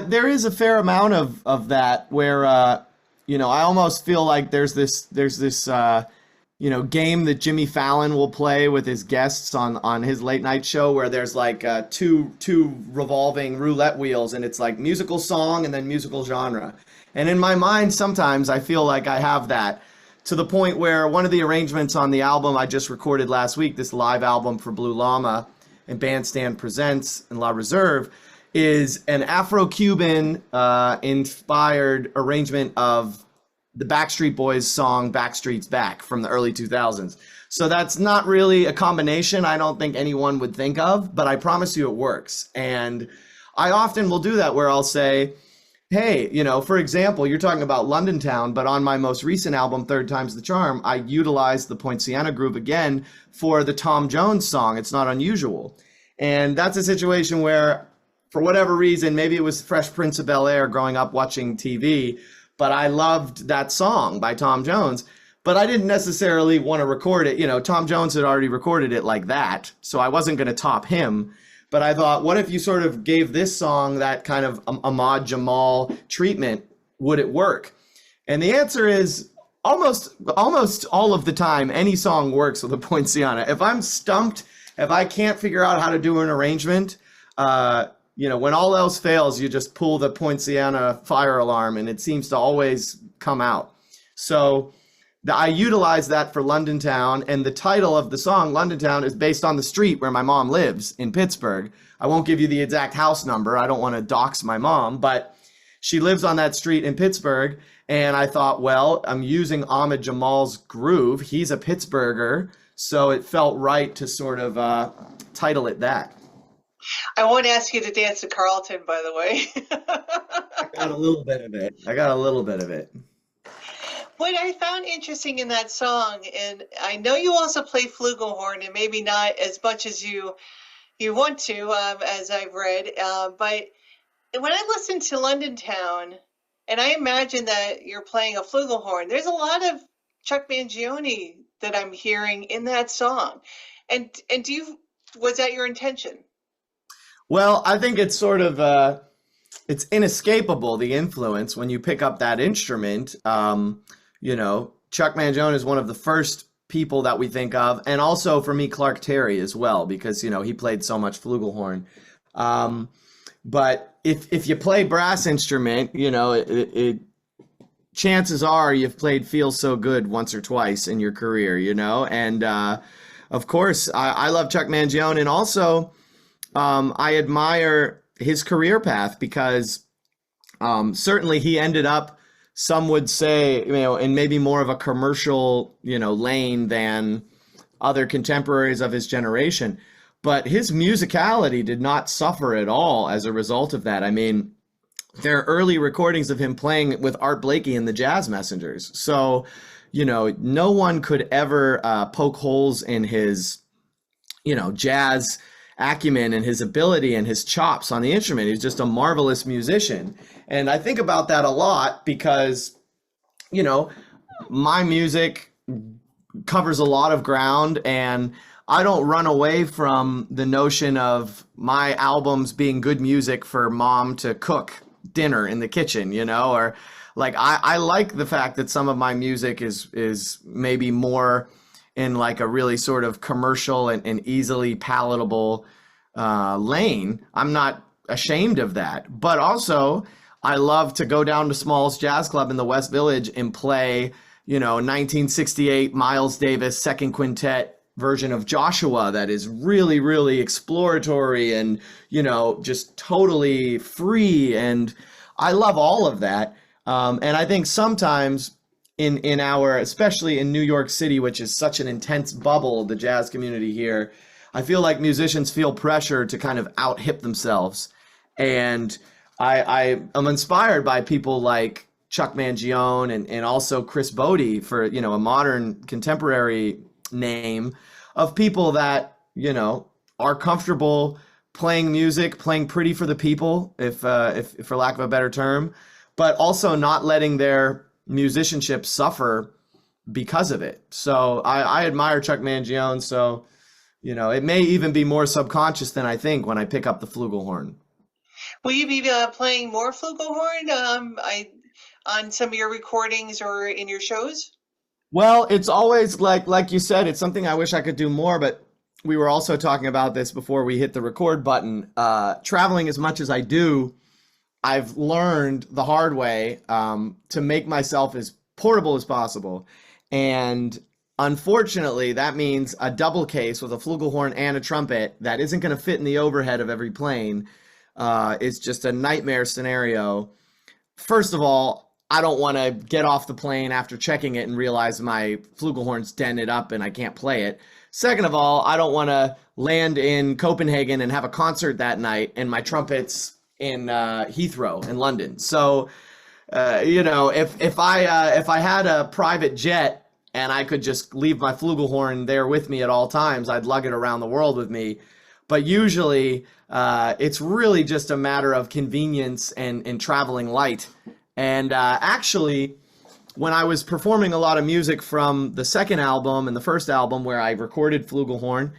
there is a fair amount of that where, I almost feel like there's this game that Jimmy Fallon will play with his guests on his late night show where there's like two revolving roulette wheels and it's like musical song and then musical genre. And in my mind, sometimes I feel like I have that to the point where one of the arrangements on the album I just recorded last week, this live album for Blue Llama and Bandstand Presents and La Reserve, is an Afro-Cuban inspired arrangement of the Backstreet Boys song Backstreet's Back from the early 2000s. So that's not really a combination I don't think anyone would think of, but I promise you it works. And I often will do that where I'll say, hey, for example, you're talking about London Town, but on my most recent album, Third Time's the Charm, I utilized the Poinciana groove again for the Tom Jones song, It's Not Unusual. And that's a situation where, for whatever reason, maybe it was Fresh Prince of Bel-Air growing up watching TV, but I loved that song by Tom Jones, but I didn't necessarily want to record it. Tom Jones had already recorded it like that, so I wasn't going to top him. But I thought, what if you sort of gave this song that kind of Ahmad Jamal treatment? Would it work? And the answer is almost all of the time, any song works with a Poinciana. If I'm stumped, if I can't figure out how to do an arrangement, when all else fails, you just pull the Poinciana fire alarm and it seems to always come out. So I utilize that for London Town, and the title of the song, London Town, is based on the street where my mom lives in Pittsburgh. I won't give you the exact house number. I don't want to dox my mom, but she lives on that street in Pittsburgh. And I thought, well, I'm using Ahmad Jamal's groove. He's a Pittsburgher, so it felt right to sort of title it that. I won't ask you to dance to Carlton, by the way. I got a little bit of it. What I found interesting in that song, and I know you also play flugelhorn, and maybe not as much as you want to, as I've read, but when I listen to London Town, and I imagine that you're playing a flugelhorn, there's a lot of Chuck Mangione that I'm hearing in that song. And was that your intention? Well, I think it's sort of it's inescapable, the influence when you pick up that instrument. Chuck Mangione is one of the first people that we think of, and also for me, Clark Terry as well, because he played so much flugelhorn. But if you play brass instrument, chances are you've played "Feel So Good" once or twice in your career, And of course, I love Chuck Mangione, and also I admire his career path because certainly he ended up, some would say, in maybe more of a commercial, lane than other contemporaries of his generation. But his musicality did not suffer at all as a result of that. I mean, there are early recordings of him playing with Art Blakey and the Jazz Messengers. So, no one could ever poke holes in his, jazz acumen and his ability and his chops on the instrument. He's just a marvelous musician. And I think about that a lot because, you know, my music covers a lot of ground, and I don't run away from the notion of my albums being good music for mom to cook dinner in the kitchen, you know, or like I like the fact that some of my music is maybe more in like a really sort of commercial and easily palatable lane. I'm not ashamed of that, but also I love to go down to Small's Jazz Club in the West Village and play, you know, 1968 Miles Davis second quintet version of Joshua that is really, really exploratory and, you know, just totally free. And I love all of that. And I think sometimes in our, especially in New York City, which is such an intense bubble, the jazz community here, I feel like musicians feel pressure to kind of out hip themselves. And I am inspired by people like Chuck Mangione and also Chris Bodie, for, you know, a modern contemporary name, of people that, you know, are comfortable playing music, playing pretty for the people, if for lack of a better term, but also not letting their musicianship suffer because of it. So I admire Chuck Mangione. So, you know, it may even be more subconscious than I think when I pick up the flugelhorn. Will you be playing more flugelhorn on some of your recordings or in your shows? Well, it's always like you said, it's something I wish I could do more, but we were also talking about this before we hit the record button. Traveling as much as I do, I've learned the hard way to make myself as portable as possible. And unfortunately, that means a double case with a flugelhorn and a trumpet that isn't going to fit in the overhead of every plane. Is just a nightmare scenario. First of all, I don't want to get off the plane after checking it and realize my flugelhorn's dented up and I can't play it. Second of all, I don't want to land in Copenhagen and have a concert that night and my trumpet's in Heathrow in London. So, you know, if I had a private jet and I could just leave my flugelhorn there with me at all times, I'd lug it around the world with me. But usually it's really just a matter of convenience and traveling light. And actually, when I was performing a lot of music from the second album and the first album where I recorded flugelhorn,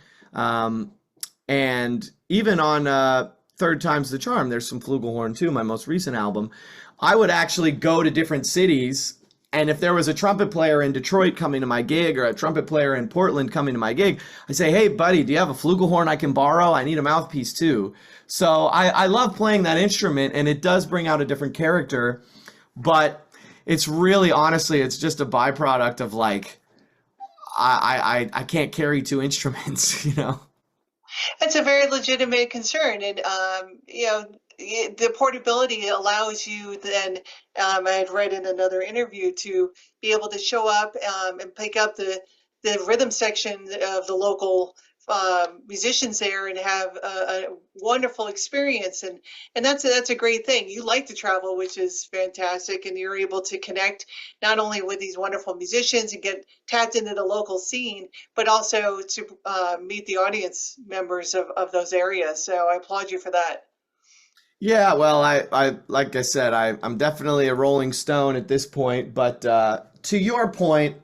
and even on Third Time's the Charm, there's some flugelhorn too, my most recent album, I would actually go to different cities. And if there was a trumpet player in Detroit coming to my gig or a trumpet player in Portland coming to my gig, I say, hey, buddy, do you have a flugelhorn I can borrow? I need a mouthpiece too. So I love playing that instrument, and it does bring out a different character. But it's really, honestly, it's just a byproduct of like, I can't carry two instruments, you know? That's a very legitimate concern. And, you know, the portability allows you then, I had read in another interview, to be able to show up and pick up the rhythm section of the local musicians there and have a wonderful experience. And that's a great thing. You like to travel, which is fantastic. And you're able to connect not only with these wonderful musicians and get tapped into the local scene, but also to meet the audience members of those areas. So I applaud you for that. Yeah, well, I like I said, I'm definitely a Rolling Stone at this point. But to your point,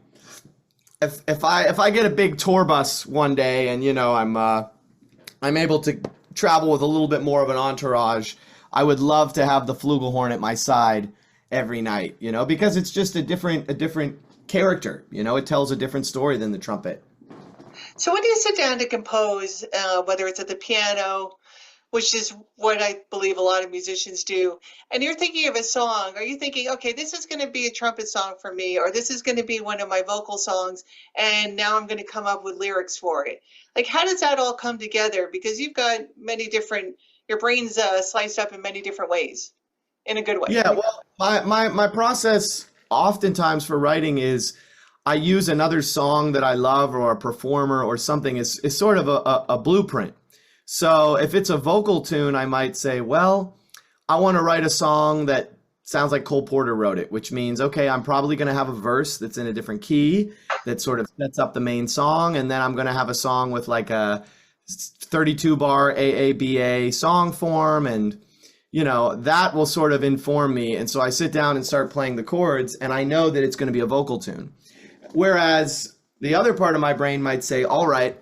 if I get a big tour bus one day and, you know, I'm able to travel with a little bit more of an entourage, I would love to have the flugelhorn at my side every night, you know, because it's just a different character, you know, it tells a different story than the trumpet. So when you sit down to compose, whether it's at the piano, which is what I believe a lot of musicians do, and you're thinking of a song, are you thinking, okay, this is going to be a trumpet song for me, or this is going to be one of my vocal songs, and now I'm going to come up with lyrics for it? Like, how does that all come together? Because you've got many different, your brain's sliced up in many different ways, in a good way. Yeah, well, my process oftentimes for writing is I use another song that I love or a performer or something is sort of a blueprint. So if it's a vocal tune, I might say, well, I want to write a song that sounds like Cole Porter wrote it, which means, okay, I'm probably going to have a verse that's in a different key that sort of sets up the main song. And then I'm going to have a song with like a 32 bar AABA song form, and that will sort of inform me. And so I sit down and start playing the chords, and I know that it's going to be a vocal tune. Whereas the other part of my brain might say, all right,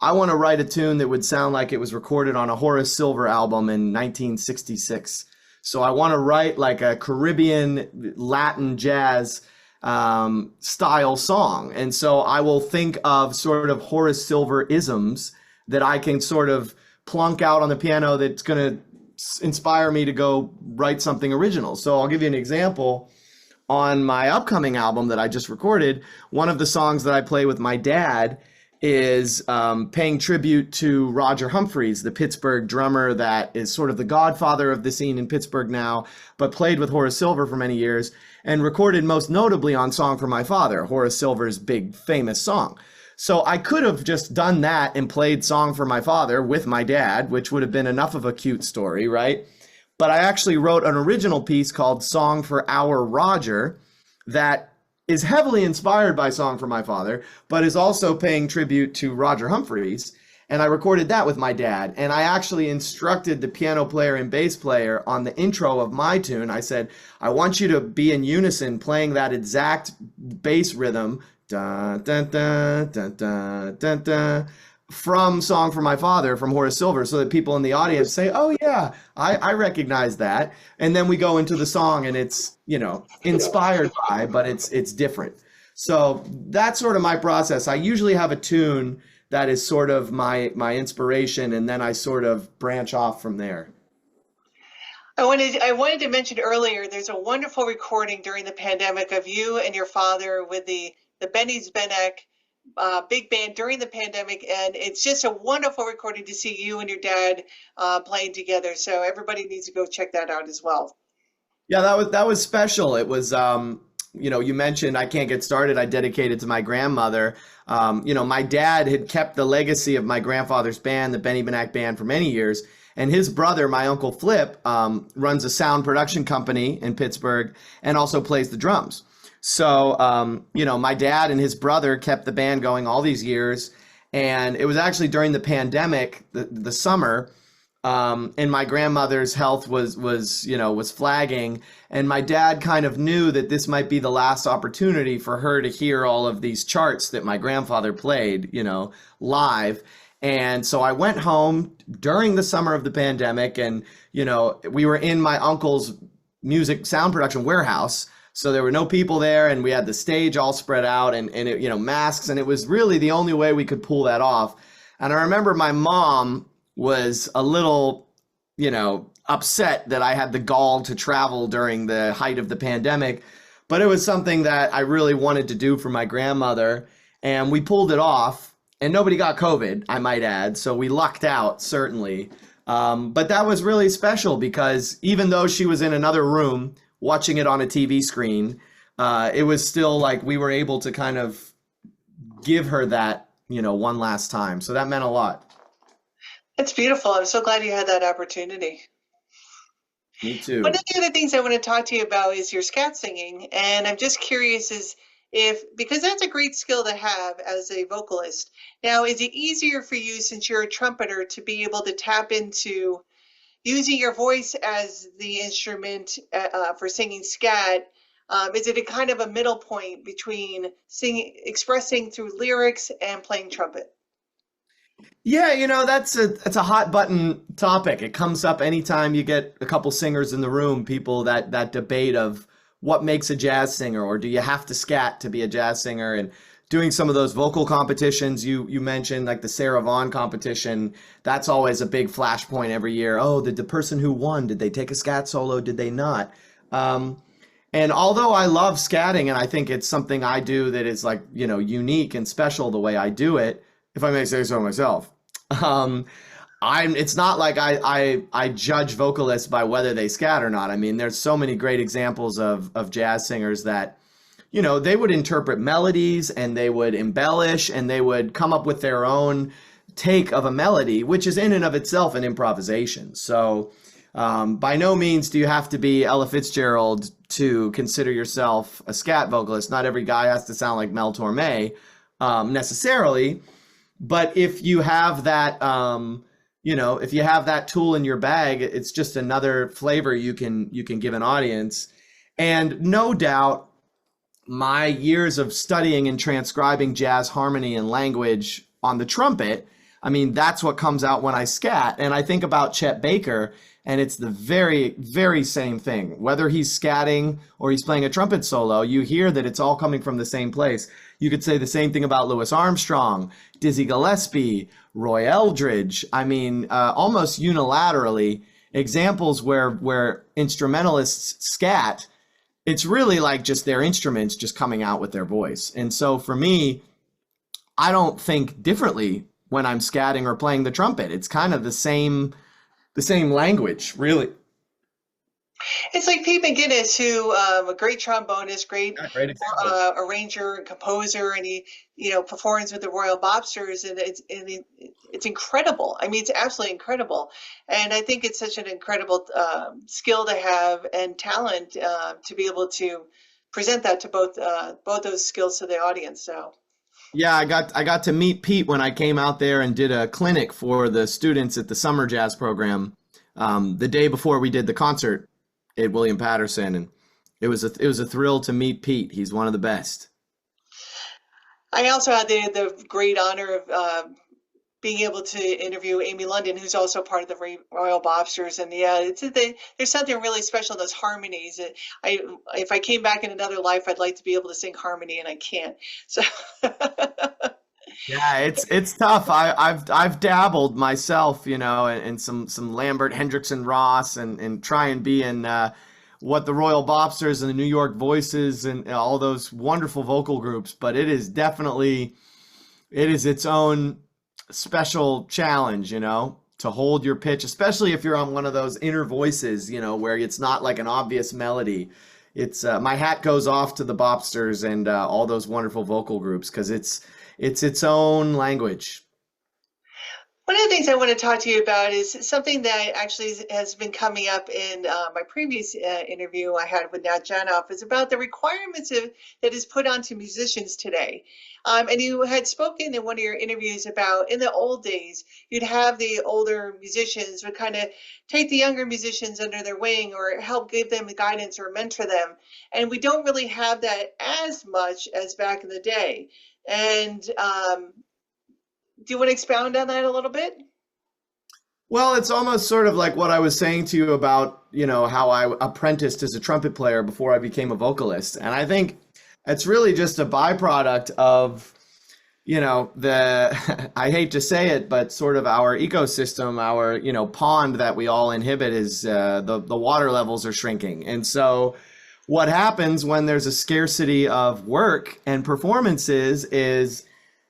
I want to write a tune that would sound like it was recorded on a Horace Silver album in 1966. So I want to write like a Caribbean Latin jazz style song. And so I will think of sort of Horace Silver isms that I can sort of plunk out on the piano that's going to inspire me to go write something original. So I'll give you an example. On my upcoming album that I just recorded, one of the songs that I play with my dad is paying tribute to Roger Humphreys, the Pittsburgh drummer that is sort of the godfather of the scene in Pittsburgh now, but played with Horace Silver for many years and recorded most notably on Song for My Father, Horace Silver's big famous song. So I could have just done that and played Song for My Father with my dad, which would have been enough of a cute story, right? But I actually wrote an original piece called Song for Our Roger that is heavily inspired by Song for My Father, but is also paying tribute to Roger Humphreys. And I recorded that with my dad. And I actually instructed the piano player and bass player on the intro of my tune. I said, I want you to be in unison playing that exact bass rhythm, dun, dun, dun, dun, dun, dun, dun, from Song for My Father from Horace Silver, so that people in the audience say, oh yeah, I recognize that. And then we go into the song and it's, inspired by, but it's different. So that's sort of my process. I usually have a tune that is sort of my inspiration, and then I sort of branch off from there. I wanted to mention earlier, there's a wonderful recording during the pandemic of you and your father with the Benny Benack big band during the pandemic, and it's just a wonderful recording to see you and your dad playing together. So everybody needs to go check that out as well. Yeah, that was special. It was you mentioned I Can't Get Started. I dedicated to my grandmother. My dad had kept the legacy of my grandfather's band, the Benny Benack Band, for many years. And his brother, my Uncle Flip, runs a sound production company in Pittsburgh and also plays the drums. So, my dad and his brother kept the band going all these years. And it was actually during the pandemic, the summer, and my grandmother's health was flagging. And my dad kind of knew that this might be the last opportunity for her to hear all of these charts that my grandfather played, live. And so I went home during the summer of the pandemic, and, we were in my uncle's music sound production warehouse. So there were no people there, and we had the stage all spread out and it, masks, and it was really the only way we could pull that off. And I remember my mom was a little, upset that I had the gall to travel during the height of the pandemic, but it was something that I really wanted to do for my grandmother, and we pulled it off, and nobody got COVID, I might add. So we lucked out, certainly. But that was really special because even though she was in another room watching it on a TV screen, it was still like we were able to kind of give her that, one last time. So that meant a lot. It's beautiful. I'm so glad you had that opportunity. Me too. One of the other things I want to talk to you about is your scat singing. And I'm just curious because that's a great skill to have as a vocalist. Now, is it easier for you, since you're a trumpeter, to be able to tap into using your voice as the instrument for singing scat? Is it a kind of a middle point between expressing through lyrics and playing trumpet? Yeah, that's a hot button topic. It comes up anytime you get a couple singers in the room, people that debate of what makes a jazz singer, or do you have to scat to be a jazz singer? And doing some of those vocal competitions you mentioned, like the Sarah Vaughan competition, that's always a big flashpoint every year. Oh, did the person who won, did they take a scat solo? Did they not? And although I love scatting, and I think it's something I do that is like, unique and special the way I do it, if I may say so myself, it's not like I judge vocalists by whether they scat or not. I mean, there's so many great examples of jazz singers that, they would interpret melodies and they would embellish and they would come up with their own take of a melody, which is in and of itself an improvisation. So by no means do you have to be Ella Fitzgerald to consider yourself a scat vocalist. Not every guy has to sound like Mel Torme necessarily. But if you have that, if you have that tool in your bag, it's just another flavor you can give an audience. And no doubt, my years of studying and transcribing jazz harmony and language on the trumpet, I mean, that's what comes out when I scat. And I think about Chet Baker, and it's the very, very same thing. Whether he's scatting or he's playing a trumpet solo, you hear that it's all coming from the same place. You could say the same thing about Louis Armstrong, Dizzy Gillespie, Roy Eldridge. I mean, almost unilaterally, examples where instrumentalists scat, it's really like just their instruments just coming out with their voice. And so for me, I don't think differently when I'm scatting or playing the trumpet. It's kind of the same language, really. It's like Pete McGuinness, who a great trombonist, great arranger and composer, and he performs with the Royal Bobsters, and it's incredible. I mean, it's absolutely incredible, and I think it's such an incredible skill to have and talent to be able to present that to both those skills to the audience. So. Yeah, I got to meet Pete when I came out there and did a clinic for the students at the summer jazz program the day before we did the concert at William Patterson, and it was a thrill to meet Pete. He's one of the best. I also had the great honor of being able to interview Amy London, who's also part of the Royal Bobsters, and yeah, there's something really special in those harmonies. If I came back in another life, I'd like to be able to sing harmony, and I can't. So. Yeah, it's tough. I've dabbled myself, in some Lambert, Hendrickson, Ross, and try and be in what the Royal Bobsters and the New York Voices and all those wonderful vocal groups. But it is its own special challenge, to hold your pitch, especially if you're on one of those inner voices, where it's not like an obvious melody. It's my hat goes off to the Bobsters and all those wonderful vocal groups, because it's its own language. One of the things I want to talk to you about is something that actually has been coming up in my previous interview I had with Nat Janoff, is about the requirements that is put onto musicians today. And you had spoken in one of your interviews about, in the old days, you'd have the older musicians would kind of take the younger musicians under their wing or help give them guidance or mentor them. And we don't really have that as much as back in the day. And do you want to expound on that a little bit? Well, it's almost sort of like what I was saying to you about, how I apprenticed as a trumpet player before I became a vocalist. And I think it's really just a byproduct of, I hate to say it, but sort of our ecosystem, our, pond that we all inhabit is the water levels are shrinking. And so what happens when there's a scarcity of work and performances is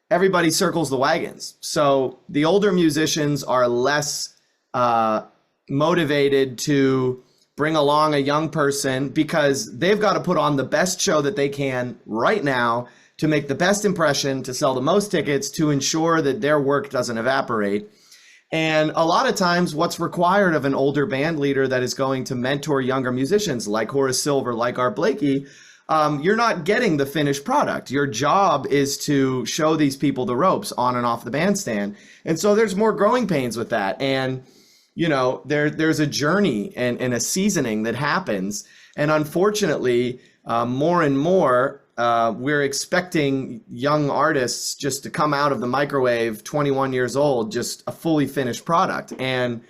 everybody circles the wagons. So the older musicians are less motivated to bring along a young person, because they've got to put on the best show that they can right now to make the best impression, to sell the most tickets, to ensure that their work doesn't evaporate. And a lot of times what's required of an older band leader that is going to mentor younger musicians like Horace Silver, like Art Blakey, you're not getting the finished product. Your job is to show these people the ropes on and off the bandstand. And so there's more growing pains with that. And, there's a journey and a seasoning that happens. And unfortunately, more and more, we're expecting young artists just to come out of the microwave, 21 years old, just a fully finished product. And,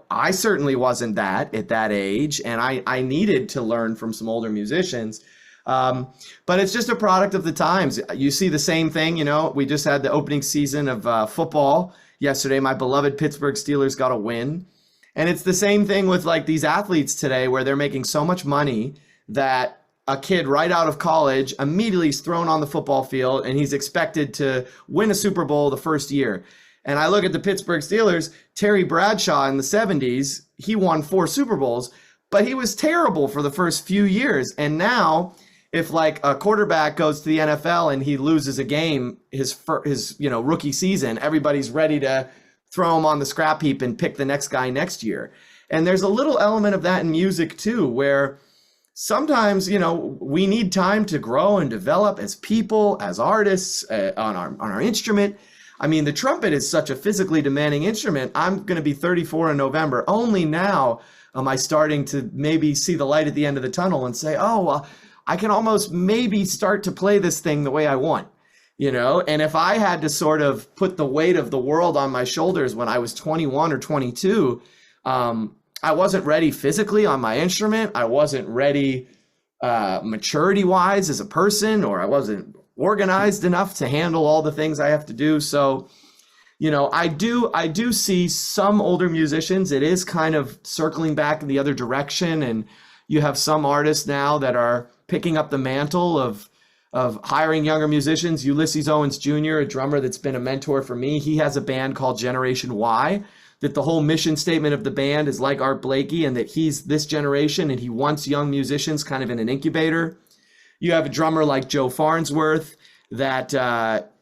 I certainly wasn't that at that age, and I needed to learn from some older musicians. But it's just a product of the times. You see the same thing, we just had the opening season of football yesterday. My beloved Pittsburgh Steelers got a win. And it's the same thing with like these athletes today, where they're making so much money that a kid right out of college immediately is thrown on the football field and he's expected to win a Super Bowl the first year. And I look at the Pittsburgh Steelers, Terry Bradshaw in the 70s, he won 4 Super Bowls, but he was terrible for the first few years. And now if like a quarterback goes to the NFL and he loses a game his rookie season, everybody's ready to throw him on the scrap heap and pick the next guy next year. And there's a little element of that in music too, where sometimes, we need time to grow and develop as people, as artists, on our instrument. I mean, the trumpet is such a physically demanding instrument. I'm going to be 34 in November. Only now am I starting to maybe see the light at the end of the tunnel and say, oh, well, I can almost maybe start to play this thing the way I want, you know? And if I had to sort of put the weight of the world on my shoulders when I was 21 or 22, I wasn't ready physically on my instrument. I wasn't ready maturity wise as a person, or I wasn't organized enough to handle all the things I have to do. So, you know, I do see some older musicians. It is kind of circling back in the other direction. And you have some artists now that are picking up the mantle of hiring younger musicians. Ulysses Owens Jr., a drummer that's been a mentor for me, he has a band called Generation Y, that the whole mission statement of the band is like Art Blakey, and that he's this generation and he wants young musicians kind of in an incubator. You have a drummer like Joe Farnsworth that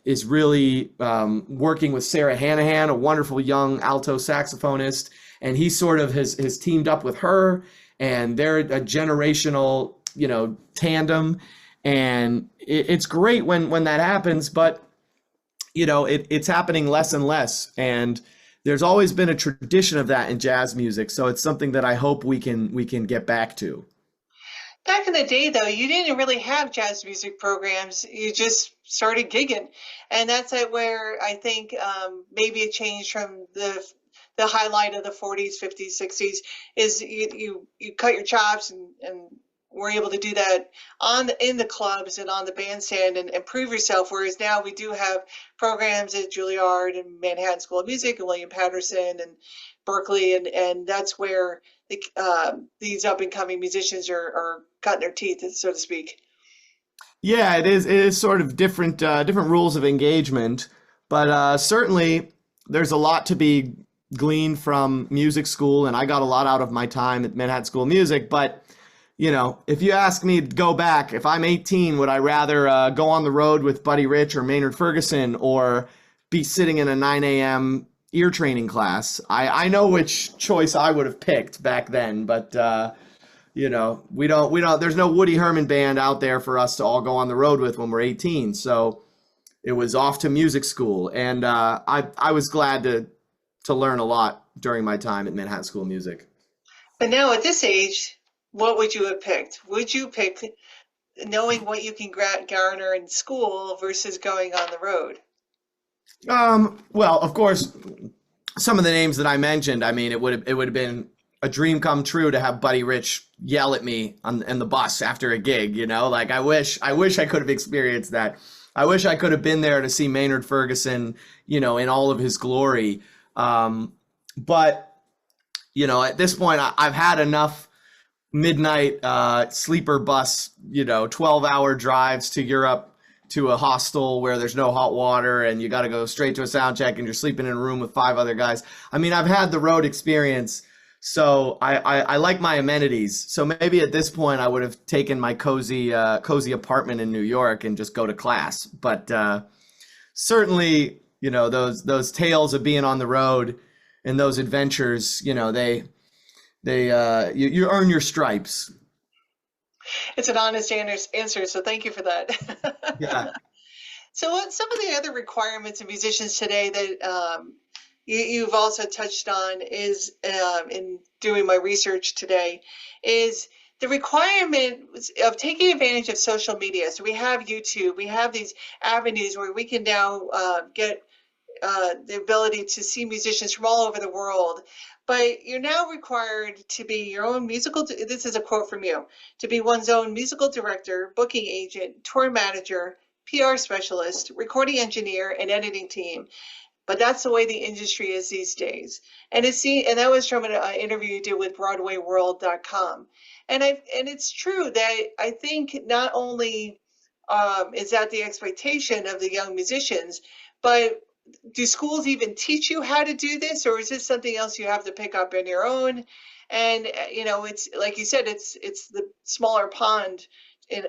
is really working with Sarah Hanahan, a wonderful young alto saxophonist, and he sort of has teamed up with her, and they're a generational, you know, tandem. And it's great when that happens, but you know, it's happening less and less. And there's always been a tradition of that in jazz music. So it's something that I hope we can get back to. Back in the day, though, you didn't really have jazz music programs. You just started gigging. And that's where I think maybe it changed from the highlight of the 40s, 50s, 60s, is you cut your chops and were able to do that in the clubs and on the bandstand and prove yourself. Whereas now we do have programs at Juilliard and Manhattan School of Music and William Patterson and Berkeley, and that's where these up and coming musicians are cutting their teeth, so to speak. Yeah, it is sort of different rules of engagement, but certainly there's a lot to be gleaned from music school, and I got a lot out of my time at Manhattan School of Music. But you know, if you ask me to go back, if I'm 18, would I rather go on the road with Buddy Rich or Maynard Ferguson, or be sitting in a 9 a.m. ear training class? I know which choice I would have picked back then, but you know, we don't. There's no Woody Herman band out there for us to all go on the road with when we're 18. So it was off to music school, and I was glad to learn a lot during my time at Manhattan School of Music. But now at this age, what would you have picked? Would you pick knowing what you can garner in school versus going on the road? Well, of course, some of the names that I mentioned, I mean, it would have been a dream come true to have Buddy Rich yell at me in the bus after a gig, you know? Like, I wish I could have experienced that. I wish I could have been there to see Maynard Ferguson, you know, in all of his glory. But, you know, at this point, I've had enough midnight sleeper bus, you know, 12-hour drives to Europe, to a hostel where there's no hot water and you got to go straight to a sound check and you're sleeping in a room with 5 other guys. I mean, I've had the road experience, so I like my amenities. So maybe at this point I would have taken my cozy apartment in New York and just go to class. But certainly, you know, those tales of being on the road and those adventures, you know, you earn your stripes. It's an honest answer, so thank you for that. Yeah. So what some of the other requirements of musicians today that you've also touched on is, in doing my research today, is the requirement of taking advantage of social media. So we have YouTube, we have these avenues where we can now get the ability to see musicians from all over the world. But you're now required to be your own musical, this is a quote from you, to be one's own musical director, booking agent, tour manager, PR specialist, recording engineer, and editing team. But that's the way the industry is these days. And that was from an interview you did with BroadwayWorld.com. And it's true that I think not only is that the expectation of the young musicians, but do schools even teach you how to do this, or is this something else you have to pick up on your own? And you know, it's like you said, it's the smaller pond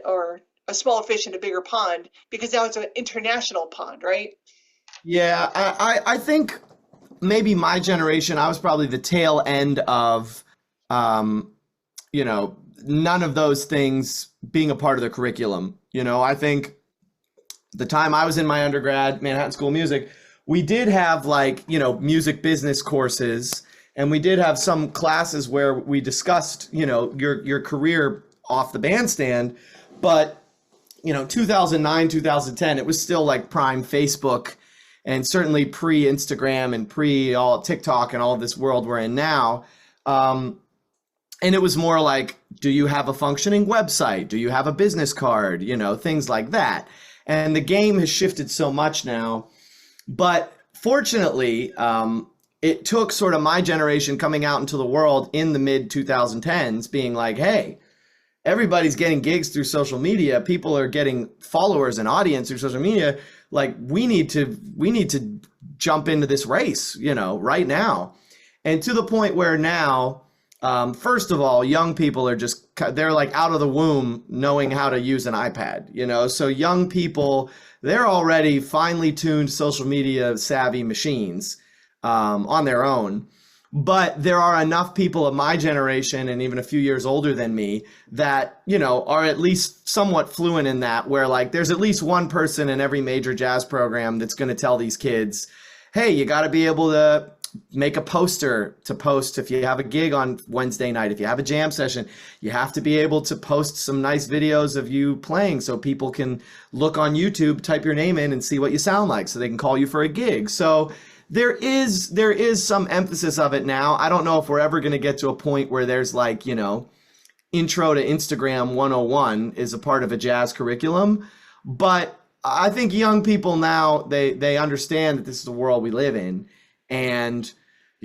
or a smaller fish in a bigger pond, because now it's an international pond, right? Yeah, I think maybe my generation, I was probably the tail end of, you know, none of those things being a part of the curriculum. You know, I think the time I was in my undergrad, Manhattan School of Music, we did have like, music business courses, and we did have some classes where we discussed, your career off the bandstand. But, 2009, 2010, it was still like prime Facebook, and certainly pre-Instagram and pre all TikTok and all this world we're in now. And it was more like, do you have a functioning website? Do you have a business card? Things like that. And the game has shifted so much now. But fortunately, it took sort of my generation coming out into the world in the mid 2010s being like, hey, everybody's getting gigs through social media. People are getting followers and audience through social media. Like, we need to jump into this race, right now. And to the point where now, first of all, young people are they're like out of the womb knowing how to use an iPad, so young people, they're already finely tuned social media savvy machines on their own. But there are enough people of my generation and even a few years older than me that, are at least somewhat fluent in that, where like there's at least one person in every major jazz program that's going to tell these kids, hey, you got to be able to make a poster to post if you have a gig on Wednesday night. If you have a jam session, you have to be able to post some nice videos of you playing so people can look on YouTube, type your name in and see what you sound like so they can call you for a gig. So there is some emphasis of it now. I don't know if we're ever going to get to a point where there's like, intro to Instagram 101 is a part of a jazz curriculum, but I think young people now, they understand that this is the world we live in. And,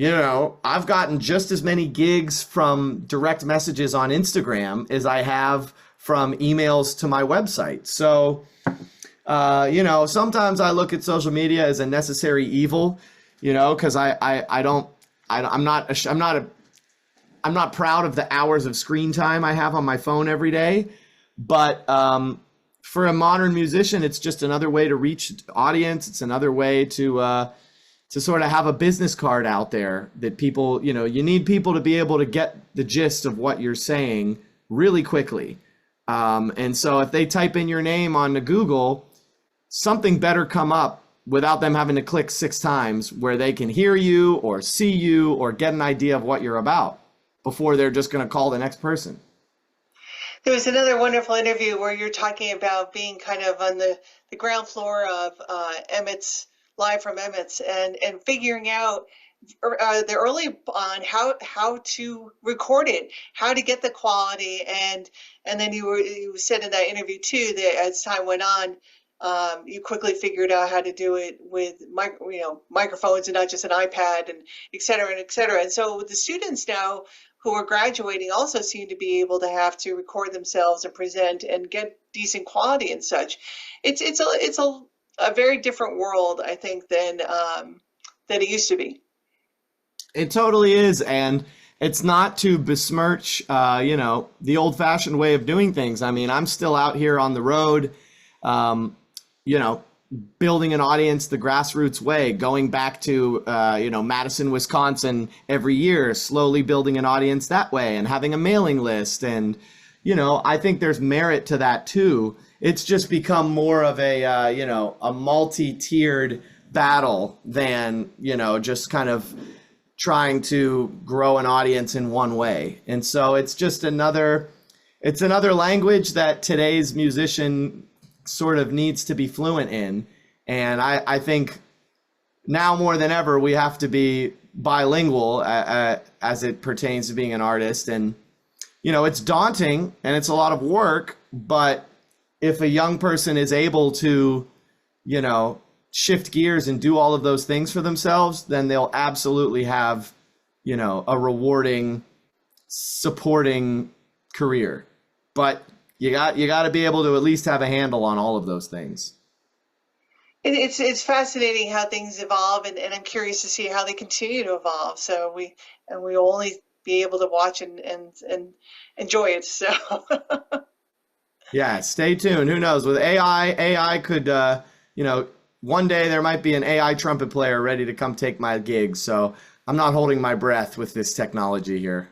I've gotten just as many gigs from direct messages on Instagram as I have from emails to my website. So, sometimes I look at social media as a necessary evil, because I'm not proud of the hours of screen time I have on my phone every day. But for a modern musician, it's just another way to reach audience. It's another way to sort of have a business card out there that people, you need people to be able to get the gist of what you're saying really quickly. And so if they type in your name on the Google, something better come up without them having to click 6 times, where they can hear you or see you or get an idea of what you're about before they're just going to call the next person. There was another wonderful interview where you're talking about being kind of on the ground floor of Emmett's, live from Emmett's, and figuring out the early on how to record it, how to get the quality, and then you said in that interview too that as time went on, you quickly figured out how to do it with microphones and not just an iPad, and et cetera and et cetera. And so the students now who are graduating also seem to be able to have to record themselves and present and get decent quality and such. It's a very different world, I think, than it used to be. It totally is, and it's not to besmirch, the old-fashioned way of doing things. I mean, I'm still out here on the road, building an audience the grassroots way, going back to, Madison, Wisconsin every year, slowly building an audience that way and having a mailing list. And, I think there's merit to that too. It's just become more of a multi-tiered battle than, just kind of trying to grow an audience in one way. And so it's just another language that today's musician sort of needs to be fluent in. And I think now more than ever, we have to be bilingual as it pertains to being an artist. And, it's daunting and it's a lot of work, but if a young person is able to, shift gears and do all of those things for themselves, then they'll absolutely have, a rewarding, supporting career. But you got to be able to at least have a handle on all of those things. It's fascinating how things evolve, and I'm curious to see how they continue to evolve. So we'll only be able to watch and enjoy it. So yeah, stay tuned. Who knows? With AI could one day there might be an AI trumpet player ready to come take my gig. So I'm not holding my breath with this technology here.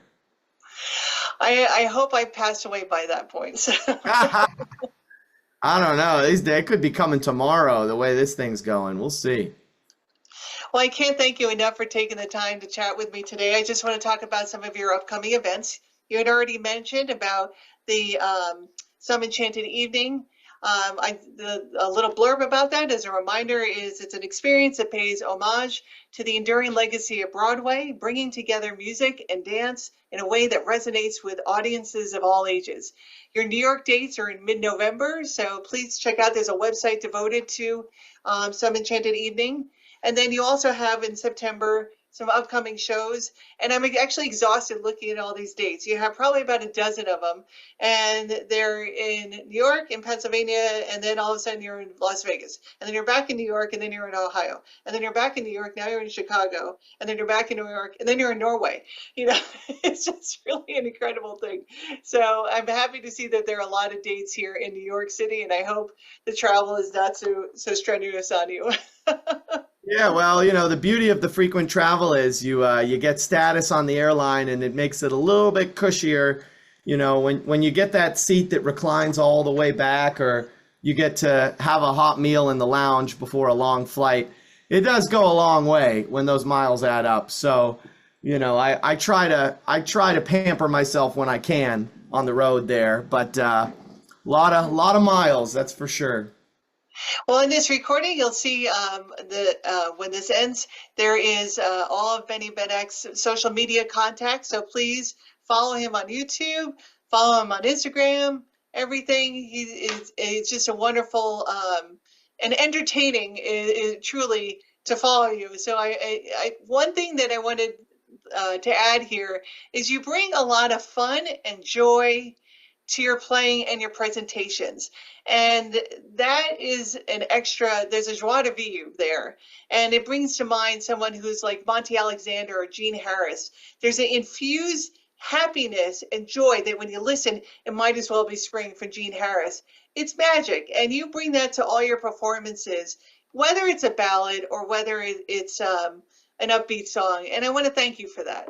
I hope I passed away by that point. So. I don't know. They could be coming tomorrow, the way this thing's going. We'll see. Well, I can't thank you enough for taking the time to chat with me today. I just want to talk about some of your upcoming events. You had already mentioned about the Some Enchanted Evening. A little blurb about that as a reminder is it's an experience that pays homage to the enduring legacy of Broadway, bringing together music and dance in a way that resonates with audiences of all ages. Your New York dates are in mid-November, so please check out. There's a website devoted to Some Enchanted Evening. And then you also have in September some upcoming shows. And I'm actually exhausted looking at all these dates. You have probably about a dozen of them. And they're in New York, in Pennsylvania, and then all of a sudden you're in Las Vegas. And then you're back in New York, and then you're in Ohio. And then you're back in New York, now you're in Chicago. And then you're back in New York, and then you're in Norway. You know, it's just really an incredible thing. So I'm happy to see that there are a lot of dates here in New York City, and I hope the travel is not so strenuous on you. Yeah, well, the beauty of the frequent travel is you get status on the airline, and it makes it a little bit cushier. When you get that seat that reclines all the way back, or you get to have a hot meal in the lounge before a long flight, it does go a long way when those miles add up. So, I try to pamper myself when I can on the road there, but lot of miles, that's for sure. Well, in this recording, you'll see when this ends, there is all of Benny Benack's social media contacts. So please follow him on YouTube, follow him on Instagram, everything. It's just a wonderful and entertaining, truly, to follow you. So one thing that I wanted to add here is you bring a lot of fun and joy to your playing and your presentations. And that is an extra, there's a joie de vivre there. And it brings to mind someone who's like Monty Alexander or Gene Harris. There's an infused happiness and joy that when you listen, it might as well be spring for Gene Harris. It's magic. And you bring that to all your performances, whether it's a ballad or whether it's an upbeat song. And I want to thank you for that.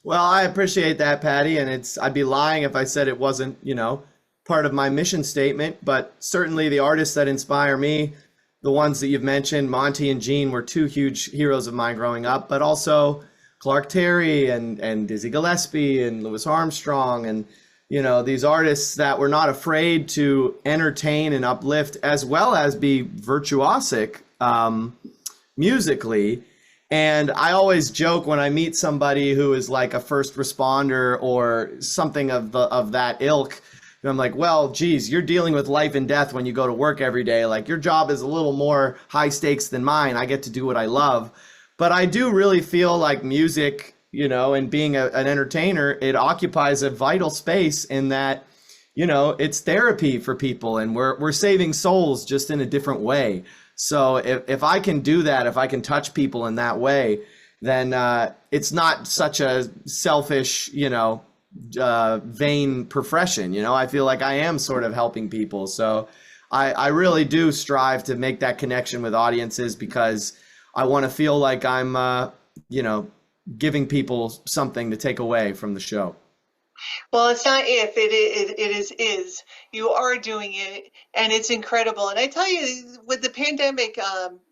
Well, I appreciate that, Patty, and I'd be lying if I said it wasn't, part of my mission statement, but certainly the artists that inspire me, the ones that you've mentioned, Monty and Gene, were two huge heroes of mine growing up, but also Clark Terry and Dizzy Gillespie and Louis Armstrong, and these artists that were not afraid to entertain and uplift as well as be virtuosic musically. And I always joke when I meet somebody who is like a first responder or something of that ilk, and I'm like, well, geez, you're dealing with life and death when you go to work every day. Like, your job is a little more high stakes than mine. I get to do what I love. But I do really feel like music, and being an entertainer, it occupies a vital space in that, it's therapy for people, and we're saving souls just in a different way. So if I can do that, if I can touch people in that way, then it's not such a selfish, vain profession. I feel like I am sort of helping people. So I really do strive to make that connection with audiences, because I want to feel like I'm, giving people something to take away from the show. Well, it's not if, it is. You are doing it, and it's incredible. And I tell you, with the pandemic,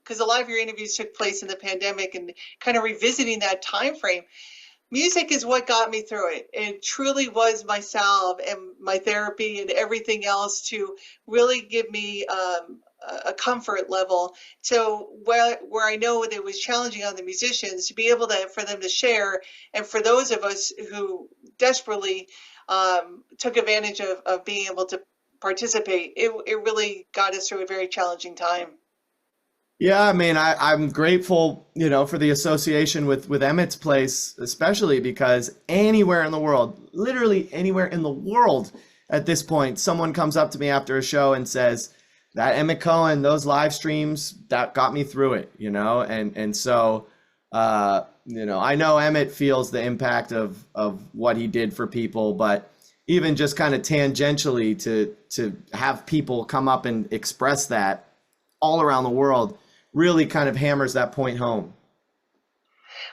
because a lot of your interviews took place in the pandemic, and kind of revisiting that time frame, music is what got me through it. It truly was my salve and my therapy and everything else to really give me a comfort level. So where I know that it was challenging on the musicians to be able for them to share, and for those of us who desperately took advantage of being able to participate, it really got us through a very challenging time. Yeah, I mean, I'm grateful, for the association with Emmett's Place, especially because anywhere in the world, literally anywhere in the world at this point, someone comes up to me after a show and says, that Emmett Cohen, those live streams, that got me through it, and so, I know Emmett feels the impact of what he did for people, but even just kind of tangentially to have people come up and express that all around the world really kind of hammers that point home.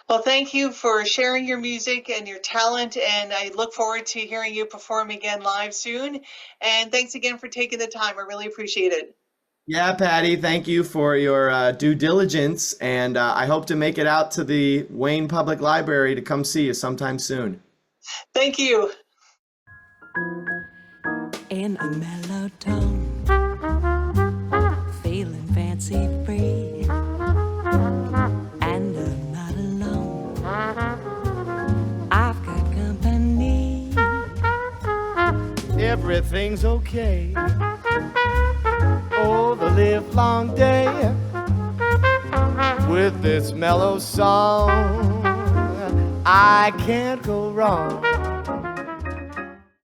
Well, thank you for sharing your music and your talent, and I look forward to hearing you perform again live soon. And thanks again for taking the time. I really appreciate it. Yeah, Patty, thank you for your due diligence, and I hope to make it out to the Wayne Public Library to come see you sometime soon. Thank you. In a mellow tone, feeling fancy free, and I'm not alone. I've got company. Everything's okay. Oh, the live long day with this mellow song, I can't go wrong.